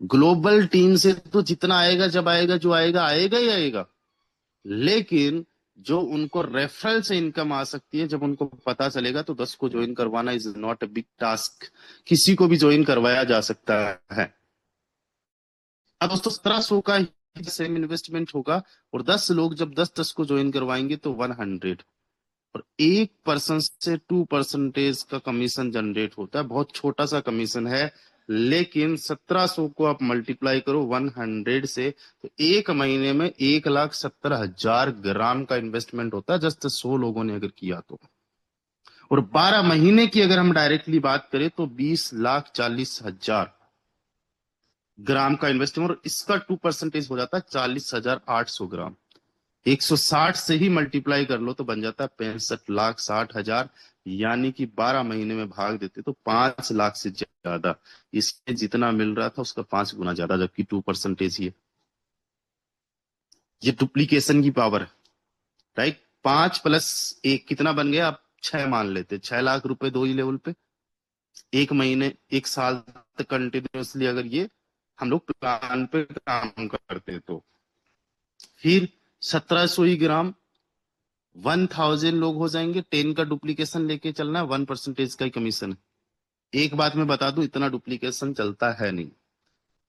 ग्लोबल टीम से तो जितना आएगा, जब आएगा, जो आएगा आएगा ही आएगा, लेकिन जो उनको रेफरल से इनकम आ सकती है, जब उनको पता चलेगा, तो 10 को ज्वाइन करवाना is not a big task, किसी को भी ज्वाइन करवाया जा सकता है। अब दोस्तों 1700 का सेम इन्वेस्टमेंट होगा, और 10 लोग जब 10-10 को ज्वाइन करवाएंगे तो 100, और 1% से 2% का कमीशन जनरेट होता है। बहुत छोटा सा कमीशन है, लेकिन 1700 को आप मल्टीप्लाई करो 100 से, तो 1 महीने में 1,70,000 ग्राम का इन्वेस्टमेंट होता है, जस्ट 100 लोगों ने अगर किया तो। और 12 महीने की अगर हम डायरेक्टली बात करें तो 20,40,000 ग्राम का इन्वेस्टमेंट, और इसका 2% हो जाता है 40,800 ग्राम। 160 से ही मल्टीप्लाई कर लो तो बन जाता है 65,60,000, यानी कि 12 महीने में भाग देते तो 5 लाख से ज्यादा। इसमें जितना मिल रहा था उसका 5 गुना ज्यादा, जबकि 2% ही है। ये डुप्लीकेशन की पावर है। राइट। 5+1 कितना बन गया, आप 6 मान लेते, 6 लाख रुपए 2 ही लेवल पे, एक महीने 1 साल तक कंटिन्यूअसली अगर ये हम लोग प्लान पे काम करते तो फिर 1700 ही ग्राम 1000 लोग हो जाएंगे। 10 का डुप्लीकेशन लेके चलना है, 1% का ही कमीशन है। एक बात मैं बता दूं, इतना डुप्लीकेशन चलता है नहीं,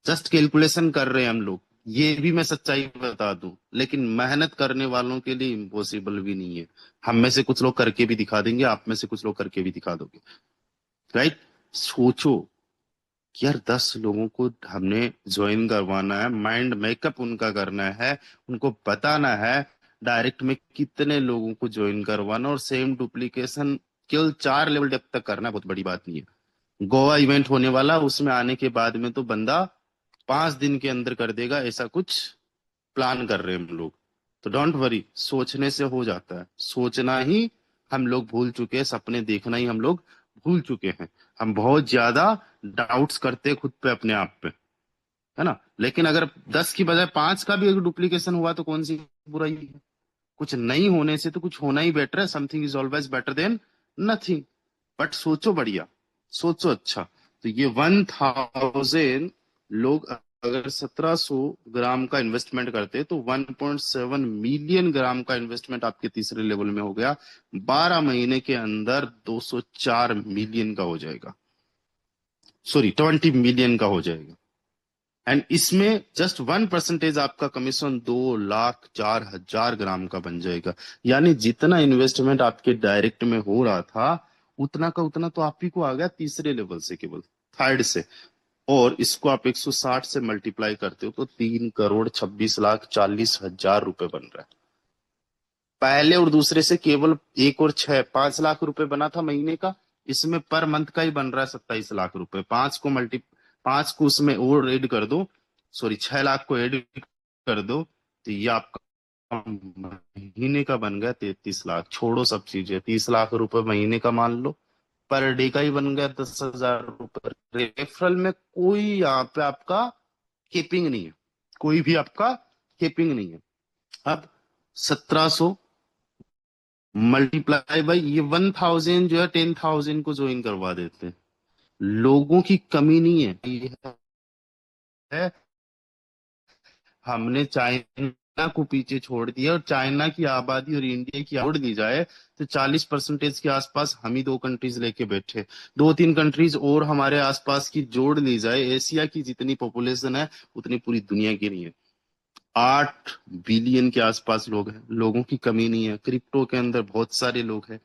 जस्ट कैलकुलेशन कर रहे हैं हम लोग, ये भी मैं सच्चाई बता दूं, लेकिन मेहनत करने वालों के लिए इम्पॉसिबल भी नहीं है। हम में से कुछ लोग करके भी दिखा देंगे, आप में से कुछ लोग करके भी दिखा दोगे, राइट। सोचो कि यार 10 लोगों को हमने ज्वाइन करवाना है, माइंड मेकअप उनका करना है, उनको बताना है डायरेक्ट में कितने लोगों को ज्वाइन करवाना, और सेम डुप्लीकेशन केवल 4 लेवल डेप्थ तक करना बहुत बड़ी बात नहीं है। गोवा इवेंट होने वाला, उसमें आने के बाद में तो बंदा 5 दिन के अंदर कर देगा, ऐसा कुछ प्लान कर रहे हैं हम लोग। तो डोंट वरी, सोचने से हो जाता है, सोचना ही हम लोग भूल चुके हैं, सपने देखना ही हम लोग भूल चुके हैं। हम बहुत ज्यादा डाउट्स करते हैं खुद पे, अपने आप पे, है ना। लेकिन अगर 10 की बजाय 5 का भी अगर डुप्लीकेशन हुआ तो कौन सी बुराई है। कुछ नहीं होने से तो कुछ होना ही बेटर है, something is always better than nothing. But सोचो बढ़िया, सोचो अच्छा। तो ये 1000 लोग अगर 1700 ग्राम का इन्वेस्टमेंट करते तो 1.7 मिलियन ग्राम का इन्वेस्टमेंट आपके तीसरे लेवल में हो गया। 12 महीने के अंदर 204 मिलियन का हो जाएगा, सॉरी 20 मिलियन का हो जाएगा। एंड इसमें जस्ट 1% आपका कमीशन 2,04,000 ग्राम का बन जाएगा। यानी जितना इन्वेस्टमेंट आपके डायरेक्ट में हो रहा था, उतना का उतना तो आप ही को आ गया तीसरे लेवल से, केवल थर्ड से। और इसको आप 160 से मल्टीप्लाई करते हो तो 3,26,40,000 रुपए बन रहा है। पहले और दूसरे से केवल 1 और 6 5 लाख रुपए बना था महीने का, इसमें पर मंथ का ही बन रहा है 27 लाख रुपए। 5 को उसमें और ऐड कर दो, सॉरी 6 लाख को ऐड कर दो, तो ये आपका महीने का बन गया 33 लाख। छोड़ो सब चीजें, 30 लाख रुपए महीने का मान लो, पर डे का ही बन गया 10,000 रुपए। रेफरल में कोई यहाँ पे आपका कीपिंग नहीं है, कोई भी आपका कीपिंग नहीं है। अब 1700 मल्टीप्लाई बाई ये 1000 जो है 10,000 को ज्वाइन करवा देते हैं। लोगों की कमी नहीं है, ये है हमने चाइना को पीछे छोड़ दिया, और चाइना की आबादी और इंडिया की जोड़ दी जाए तो 40% के आसपास हम ही 2 कंट्रीज लेके बैठे। 2-3 कंट्रीज और हमारे आसपास की जोड़ ली जाए, एशिया की जितनी पॉपुलेशन है उतनी पूरी दुनिया की नहीं है। 8 बिलियन के आसपास लोग हैं, लोगों की कमी नहीं है। क्रिप्टो के अंदर बहुत सारे लोग हैं,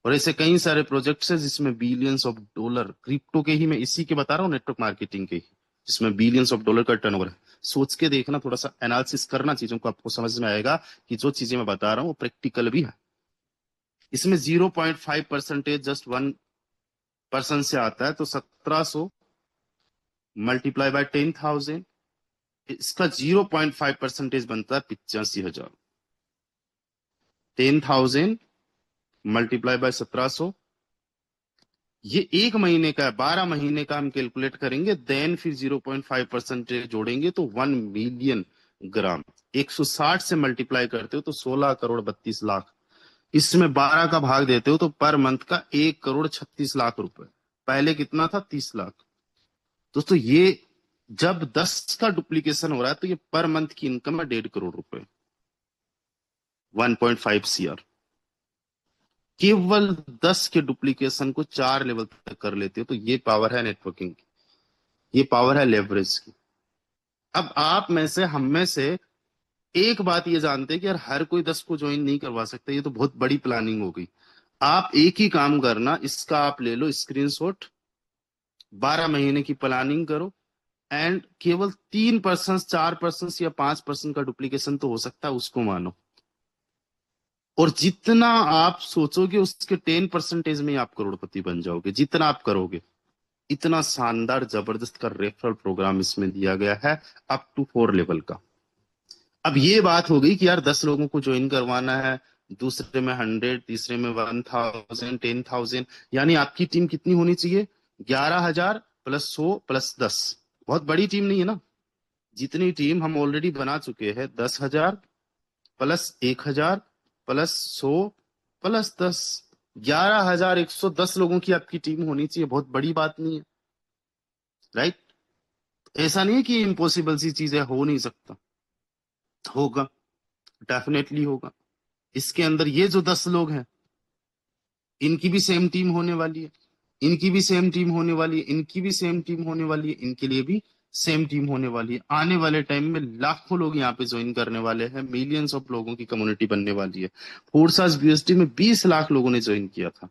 और ऐसे कई सारे प्रोजेक्ट्स हैं जिसमें बिलियंस ऑफ डॉलर, क्रिप्टो के ही मैं इसी के बता रहा हूँ, नेटवर्क मार्केटिंग के ही, जिसमें बिलियंस ऑफ डॉलर का टर्नओवर है। सोच के देखना, थोड़ा सा एनालिसिस करना चीजों को, आपको समझ में आएगा कि जो चीजें मैं बता रहा हूँ वो प्रैक्टिकल भी है। इसमें 0.5% जस्ट 1% से आता है, तो 1700 मल्टीप्लाई बाय 10,000, इसका 0.5% बनता है 85,000। 10,000 मल्टीप्लाई बाय 1700, ये एक महीने का है, 12 महीने का हम कैलकुलेट करेंगे, देन फिर 0.5% जोड़ेंगे तो 1 मिलियन ग्राम। 160 से मल्टीप्लाई करते हो तो 16 करोड़ 32 लाख। इसमें 12 का भाग देते हो तो पर मंथ का 1 करोड़ 36 लाख रुपए। पहले कितना था, 30 लाख। दोस्तों ये जब 10 का डुप्लीकेशन हो रहा है तो ये पर मंथ की इनकम है 1.5 करोड़ रुपए, 1.5 CR। केवल 10 के डुप्लीकेशन को 4 लेवल तक कर लेते हो, तो ये पावर है नेटवर्किंग की, ये पावर है लेवरेज की। अब आप में से, हम में से एक बात ये जानते हैं कि यार हर कोई 10 को ज्वाइन नहीं करवा सकता, ये तो बहुत बड़ी प्लानिंग हो गई। आप एक ही काम करना, इसका आप ले लो स्क्रीनशॉट, 12 महीने की प्लानिंग करो, एंड केवल 3%, 4% या 5% का डुप्लीकेशन तो हो सकता है, उसको मानो। और जितना आप सोचोगे उसके 10% में आप करोड़पति बन जाओगे। जितना आप करोगे, इतना शानदार जबरदस्त का रेफरल प्रोग्राम इसमें दिया गया है, अप टू 4 लेवल का। अब ये बात हो गई कि यार 10 लोगों को ज्वाइन करवाना है, दूसरे में 100, तीसरे में 1000, 10,000, यानी आपकी टीम कितनी होनी चाहिए, 11,000 प्लस 100 प्लस 10। बहुत बड़ी टीम नहीं है ना, जितनी टीम हम ऑलरेडी बना चुके हैं, 10,000 प्लस 1,000 प्लस 100 प्लस 10, 11,110 लोगों की आपकी टीम होनी चाहिए। बहुत बड़ी बात नहीं है, राइट? ऐसा नहीं है कि इम्पॉसिबल सी चीजें हो नहीं सकता, होगा, डेफिनेटली होगा। इसके अंदर ये जो 10 लोग हैं, इनकी भी सेम टीम होने वाली है, इनकी भी सेम टीम होने वाली है, इनकी भी सेम टीम होने वाली है, इनके लिए भी सेम टीम होने वाली है। आने वाले टाइम में लाखों लोग यहाँ पे ज्वाइन करने वाले हैं, मिलियंस ऑफ लोगों की कम्युनिटी बनने वाली है। फोर्सास बीएसटी में 20 लाख लोगों ने ज्वाइन किया था।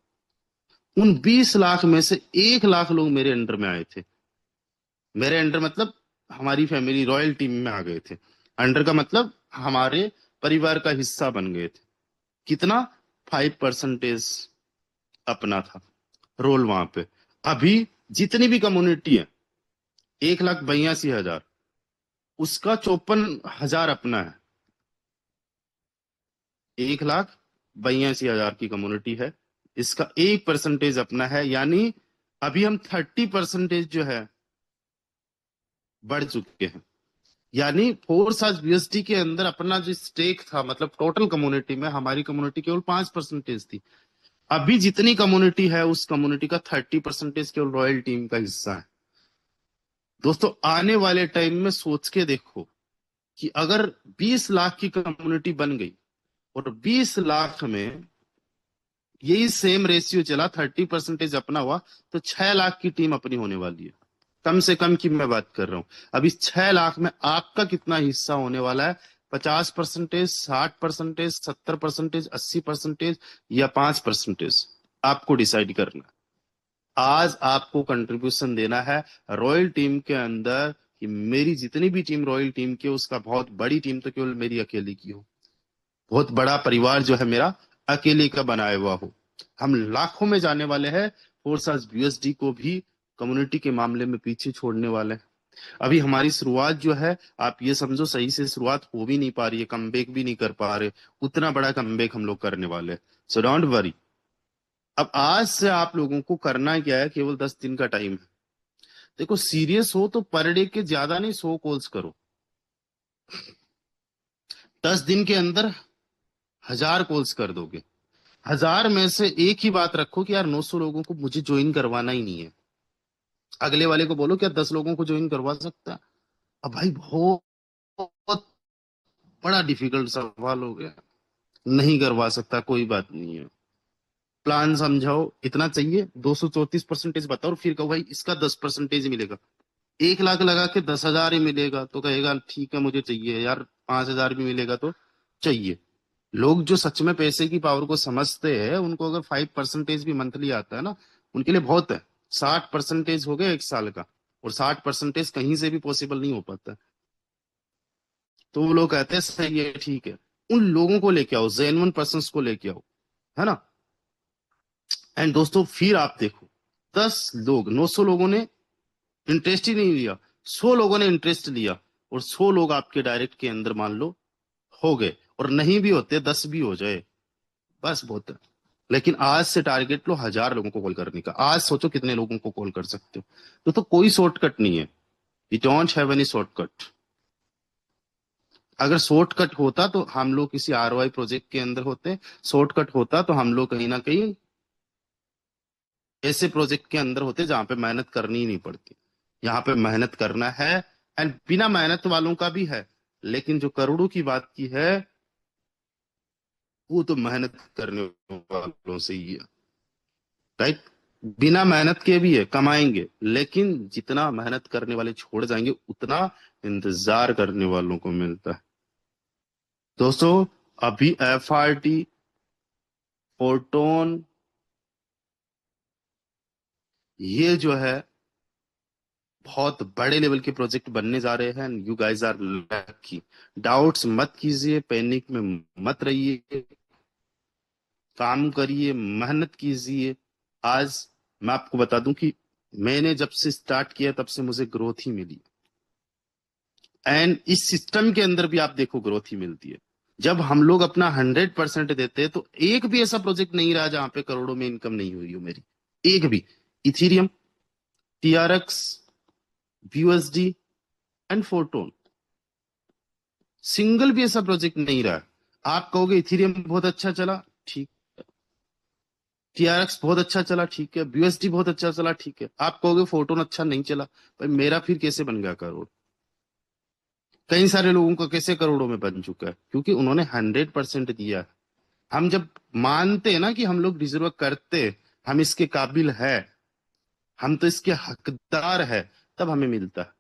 उन 20 लाख में से 1 लाख लोग मेरे अंडर में आए थे। मेरे अंडर मतलब हमारी फैमिली रॉयल टीम में आ गए थे। अंडर का मतलब हमारे परिवार का हिस्सा बन गए थे। कितना? 5% अपना था रोल वहां पे। अभी जितनी भी कम्युनिटी है, 1,82,000, उसका 54,000 अपना है। 1,82,000 की कम्युनिटी है, इसका 1% अपना है। यानी अभी हम 30% जो है बढ़ चुके हैं। यानी फोर्स आज बीएसटी के अंदर अपना जो स्टेक था, मतलब टोटल कम्युनिटी में हमारी कम्युनिटी केवल 5% थी। अभी जितनी कम्युनिटी है उस कम्युनिटी का 30% केवल रॉयल टीम का हिस्सा है। दोस्तों, आने वाले टाइम में सोच के देखो कि अगर 20 लाख की कम्युनिटी बन गई और 20 लाख में यही सेम रेशियो चला, 30% अपना हुआ, तो 6 लाख की टीम अपनी होने वाली है। कम से कम की मैं बात कर रहा हूं। अब इस 6 लाख में आपका कितना हिस्सा होने वाला है? 50%, 60%, 70%, 80% या 5%? आपको डिसाइड करना है। आज आपको कंट्रीब्यूशन देना है रॉयल टीम के अंदर कि मेरी जितनी भी टीम रॉयल टीम की, उसका बहुत बड़ी टीम तो केवल मेरी अकेली की हो, बहुत बड़ा परिवार जो है मेरा अकेले का बनाया हुआ हो। हम लाखों में जाने वाले हैं। फोर्सास बीएसडी को भी कम्युनिटी के मामले में पीछे छोड़ने वाले हैं। अभी हमारी शुरुआत जो है, आप ये समझो सही से शुरुआत हो भी नहीं पा रही है, कमबैक भी नहीं कर पा रहे। उतना बड़ा कमबैक हम लोग करने वाले हैं, सो डोंट वरी। अब आज से आप लोगों को करना क्या है? केवल 10 दिन का टाइम है। देखो, सीरियस हो तो पर डे के ज्यादा नहीं, 100 कॉल्स करो। 10 दिन के अंदर 1,000 कॉल्स कर दोगे। 1,000 में से एक ही बात रखो कि यार 900 लोगों को मुझे ज्वाइन करवाना ही नहीं है। अगले वाले को बोलो क्या 10 लोगों को ज्वाइन करवा सकता है? अब भाई बहुत बहुत बड़ा डिफिकल्ट सवाल हो गया। नहीं करवा सकता, कोई बात नहीं है। प्लान समझाओ, इतना चाहिए, 234% बताओ, और फिर कहो भाई इसका 10% मिलेगा। 1 लाख लगा के 10,000 ही मिलेगा तो कहेगा ठीक है मुझे चाहिए यार, 5,000 भी मिलेगा तो चाहिए। लोग जो सच में पैसे की पावर को समझते हैं, उनको अगर 5% भी मंथली आता है ना, उनके लिए बहुत है। 60% हो गया 1 साल का, और 60% कहीं से भी पॉसिबल नहीं हो पाता। तो वो लोग कहते हैं सही है, ठीक है। उन लोगों को लेके आओ, जेन्युइन पर्सन को लेके आओ, है ना। एंड दोस्तों, फिर आप देखो 10 लोग, 900 लोगों ने इंटरेस्ट ही नहीं लिया, 100 लोगों ने इंटरेस्ट लिया, और 100 लोग आपके डायरेक्ट के अंदर मान लो हो गए। और नहीं भी होते, 10 भी हो जाए, बस बहुत है। लेकिन आज से टारगेट लो 1,000 लोगों को कॉल करने का। आज सोचो कितने लोगों को कॉल कर सकते हो। तो कोई शॉर्टकट नहीं है, we don't have any shortcut. अगर शॉर्टकट होता तो हम लोग किसी आरओआई प्रोजेक्ट के अंदर होते, शॉर्टकट होता तो हम लोग कहीं ना कहीं ऐसे प्रोजेक्ट के अंदर होते जहां पे मेहनत करनी ही नहीं पड़ती। यहाँ पे मेहनत करना है, एंड बिना मेहनत वालों का भी है। लेकिन जो करोड़ों की बात की है, वो तो मेहनत करने वालों से ही है, राइट। बिना मेहनत के भी है, कमाएंगे, लेकिन जितना मेहनत करने वाले छोड़ जाएंगे, उतना इंतजार करने वालों को मिलता है। दोस्तों, अभी एफआरटी, फोटोन, ये जो है बहुत बड़े लेवल के प्रोजेक्ट बनने जा रहे हैं। You guys are lucky. Doubts मत कीजिए, पैनिक में मत रहिए, काम करिए, मेहनत कीजिए। आज मैं आपको बता दूं कि मैंने जब से स्टार्ट किया तब से मुझे ग्रोथ ही मिली, एंड इस सिस्टम के अंदर भी आप देखो ग्रोथ ही मिलती है। जब हम लोग अपना 100% देते हैं, तो एक भी ऐसा प्रोजेक्ट नहीं रहा जहां पे करोड़ों में इनकम नहीं हुई हो मेरी, एक भी। Ethereum, TRX, USD and photon, single भी ऐसा प्रोजेक्ट नहीं रहा। आप कहोगे इथेरियम बहुत अच्छा चला, ठीक, TRX बहुत अच्छा चला, ठीक है, BUSD बहुत अच्छा चला, ठीक है। आप कहोगे फोटोन अच्छा नहीं चला, भाई मेरा फिर कैसे बन गया करोड़? कई सारे लोगों का कैसे करोड़ों में बन चुका है? क्योंकि उन्होंने 100% दिया है। हम जब मानते हैं ना कि हम लोग डिजर्व करते, हम इसके काबिल है, हम तो इसके हकदार है, तब हमें मिलता है।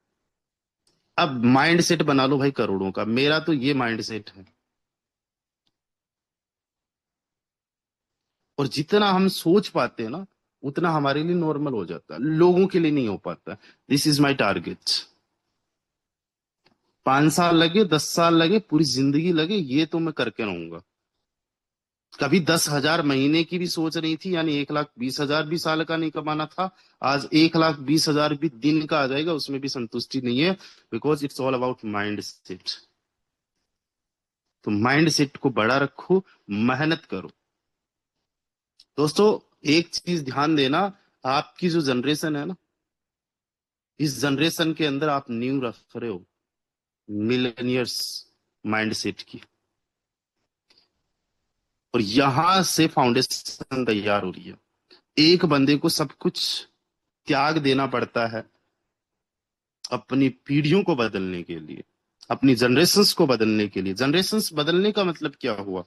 अब माइंड सेट बना लो भाई करोड़ों का, मेरा तो ये माइंड सेट है। और जितना हम सोच पाते हैं ना, उतना हमारे लिए नॉर्मल हो जाता है, लोगों के लिए नहीं हो पाता। This is my target. 5 साल लगे, 10 साल लगे, पूरी जिंदगी लगे, ये तो मैं करके रहूंगा। कभी 10,000 महीने की भी सोच नहीं थी, यानी 1,20,000 भी साल का नहीं कमाना था। आज 1,20,000 भी दिन का आ जाएगा, उसमें भी संतुष्टि नहीं है। Because it's all about mind set. तो माइंड सेट को बड़ा रखो, मेहनत करो। दोस्तों, एक चीज ध्यान देना, आपकी जो जनरेशन है ना, इस जनरेशन के अंदर आप न्यू रख रहे हो मिलेनियर्स माइंडसेट की, और यहां से फाउंडेशन तैयार हो रही है। एक बंदे को सब कुछ त्याग देना पड़ता है अपनी पीढ़ियों को बदलने के लिए, अपनी जनरेशन्स को बदलने के लिए। जनरेशन्स बदलने का मतलब क्या हुआ?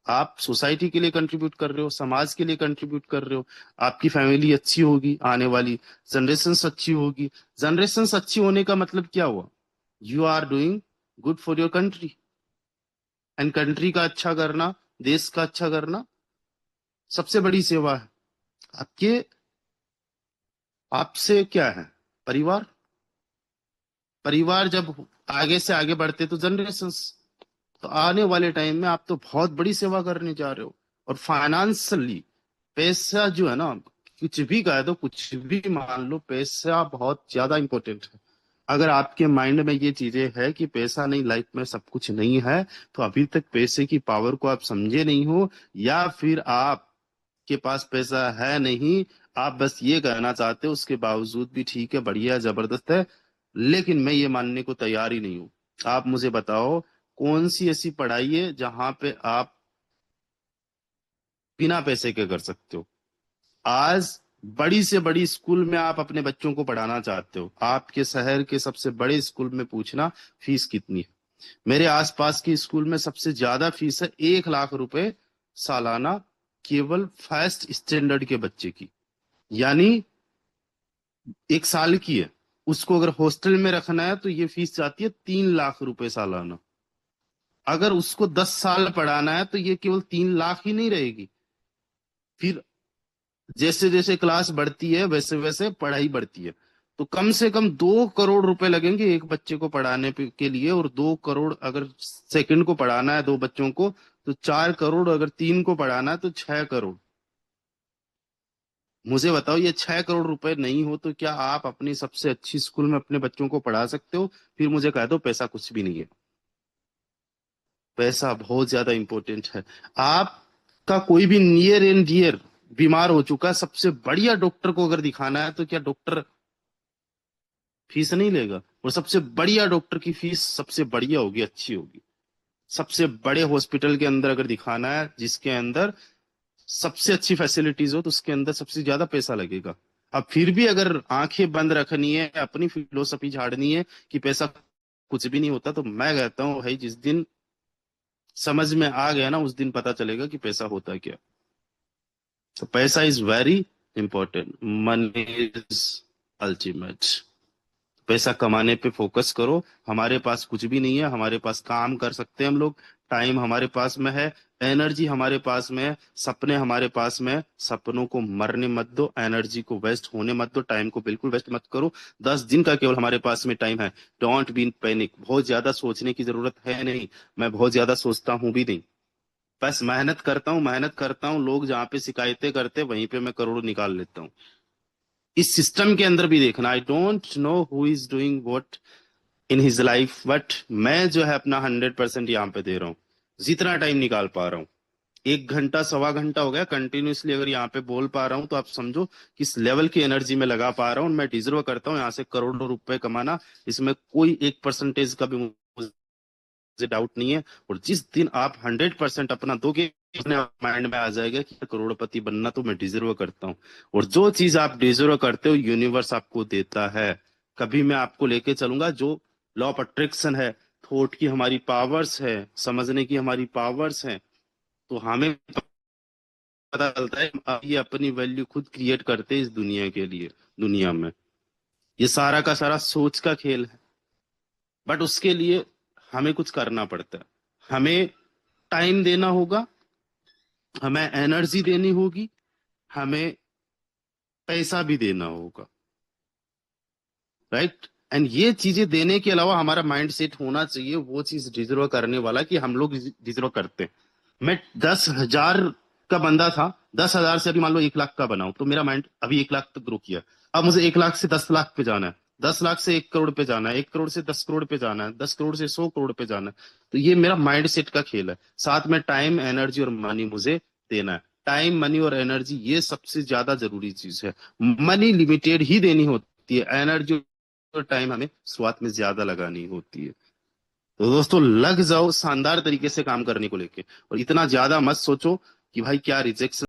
आप सोसाइटी के लिए कंट्रीब्यूट कर रहे हो, समाज के लिए कंट्रीब्यूट कर रहे हो, आपकी फैमिली अच्छी होगी, आने वाली जनरेशन्स अच्छी होगी। जनरेशन्स अच्छी होने का मतलब क्या हुआ? You are doing good for your country, and country का अच्छा करना, देश का अच्छा करना सबसे बड़ी सेवा है। आपके आपसे क्या है? परिवार। परिवार जब आगे से आगे बढ़ते तो जनरेशन्स, तो आने वाले टाइम में आप तो बहुत बड़ी सेवा करने जा रहे हो। और फाइनेंशियली पैसा जो है ना, कुछ भी कह दो, कुछ भी मान लो, पैसा बहुत ज्यादा इंपॉर्टेंट है। अगर आपके माइंड में ये चीजें है कि पैसा नहीं, लाइफ में सब कुछ नहीं है, तो अभी तक पैसे की पावर को आप समझे नहीं हो, या फिर आपके पास पैसा है नहीं, आप बस ये कहना चाहते हो, उसके बावजूद भी ठीक है, बढ़िया, जबरदस्त है, लेकिन मैं ये मानने को तैयार ही नहीं हूं। आप मुझे बताओ, कौन सी ऐसी पढ़ाई है जहां पे आप बिना पैसे के कर सकते हो? आज बड़ी से बड़ी स्कूल में आप अपने बच्चों को पढ़ाना चाहते हो, आपके शहर के सबसे बड़े स्कूल में पूछना फीस कितनी है। मेरे आसपास के स्कूल में सबसे ज्यादा फीस है 1 लाख रुपए सालाना, केवल फर्स्ट स्टैंडर्ड के बच्चे की, यानी 1 साल की है। उसको अगर हॉस्टल में रखना है तो ये फीस जाती है 3 लाख रुपए सालाना। अगर उसको 10 साल पढ़ाना है तो ये केवल 3 लाख ही नहीं रहेगी, फिर जैसे जैसे क्लास बढ़ती है वैसे वैसे पढ़ाई बढ़ती है। तो कम से कम 2 करोड़ रुपए लगेंगे एक बच्चे को पढ़ाने के लिए, और 2 करोड़ अगर सेकंड को पढ़ाना है 2 बच्चों को तो 4 करोड़, अगर 3 को पढ़ाना है तो 6 करोड़। मुझे बताओ, ये 6 करोड़ रुपए नहीं हो तो क्या आप अपनी सबसे अच्छी स्कूल में अपने बच्चों को पढ़ा सकते हो? फिर मुझे कह दो पैसा कुछ भी नहीं है। पैसा बहुत ज्यादा इंपॉर्टेंट है। आपका कोई भी नियर एंड डियर बीमार हो चुका है, सबसे बढ़िया डॉक्टर को अगर दिखाना है तो क्या डॉक्टर फीस नहीं लेगा? और सबसे बढ़िया डॉक्टर की फीस सबसे बढ़िया होगी, अच्छी होगी। सबसे बड़े हॉस्पिटल के अंदर अगर दिखाना है, जिसके अंदर सबसे अच्छी फैसिलिटीज हो, तो उसके अंदर सबसे ज्यादा पैसा लगेगा। अब फिर भी अगर आंखें बंद रखनी है, अपनी फिलोसफी झाड़नी है कि पैसा कुछ भी नहीं होता, तो मैं कहता हूँ भाई, जिस दिन समझ में आ गया ना, उस दिन पता चलेगा कि पैसा होता है क्या। तो पैसा is very important, money is ultimate. पैसा कमाने पे फोकस करो। हमारे पास कुछ भी नहीं है, हमारे पास काम कर सकते हैं हम लोग, टाइम हमारे पास में है, एनर्जी हमारे पास में है, सपने हमारे पास में है। सपनों को मरने मत दो, एनर्जी को वेस्ट होने मत दो, टाइम को बिल्कुल वेस्ट मत करो। 10 दिन का केवल हमारे पास में टाइम है। Don't be in panic. बहुत ज्यादा सोचने की जरूरत है नहीं, मैं बहुत ज्यादा सोचता हूं भी नहीं। बस मेहनत करता हूँ, मेहनत करता हूँ, लोग जहाँ पे शिकायतें करते वहीं पे मैं करोड़ निकाल लेता हूँ। इस सिस्टम के अंदर भी देखना, I don't know who is doing what in his life, but मैं जो है अपना 100% यहाँ पे दे रहा हूँ, जितना टाइम निकाल पा रहा हूँ। 1 घंटा, सवा घंटा हो गया कंटिन्यूसली अगर यहाँ पे बोल पा रहा हूँ, तो आप समझो किस लेवल की एनर्जी में लगा पा रहा हूँ। मैं डिजर्व करता हूँ यहाँ से करोड़ों रुपए कमाना, इसमें कोई 1% का भी मुझे मुझे डाउट नहीं है। और जिस दिन आप 100% अपना दोगे, अपने माइंड में आ जाएगा कि करोड़पति बनना तो मैं डिजर्व करता हूँ। और जो चीज आप डिजर्व करते हो यूनिवर्स आपको देता है। कभी मैं आपको लेके चलूंगा, जो लॉ ऑफ अट्रैक्शन है, थॉट की हमारी पावर्स है, समझने की हमारी पावर्स है, तो हमें पता चलता है हम ये अपनी वैल्यू खुद क्रिएट करते हैं इस दुनिया के लिए, दुनिया में। ये सारा का सारा सोच का खेल है। बट उसके लिए हमें कुछ करना पड़ता है। हमें टाइम देना होगा, हमें एनर्जी देनी होगी, हमें पैसा भी देना होगा, राइट। एंड ये चीजें देने के अलावा हमारा माइंड सेट होना चाहिए वो चीज डिजर्व करने वाला, कि हम लोग डिजर्व करते हैं। मैं 10,000 का बंदा था, 10,000 से अभी मान लो 1 लाख का बनाऊं, तो मेरा माइंड अभी 1 लाख तक ग्रो किया। अब मुझे 1 लाख से 10 लाख पे जाना है, 10 लाख से 1 करोड़ पे जाना है, 1 करोड़ से 10 करोड़ पे जाना है, 10 करोड़ से 100 करोड़ पे जाना है। तो ये मेरा माइंड सेट का खेल है। साथ में टाइम, एनर्जी और मनी मुझे देना है। टाइम, मनी और एनर्जी ये सबसे ज्यादा जरूरी चीज है। मनी लिमिटेड ही देनी होती है, एनर्जी और टाइम हमें शुरुआत में ज्यादा लगानी होती है। तो दोस्तों लग जाओ शानदार तरीके से काम करने को लेके, और इतना ज्यादा मत सोचो कि भाई क्या रिजेक्शन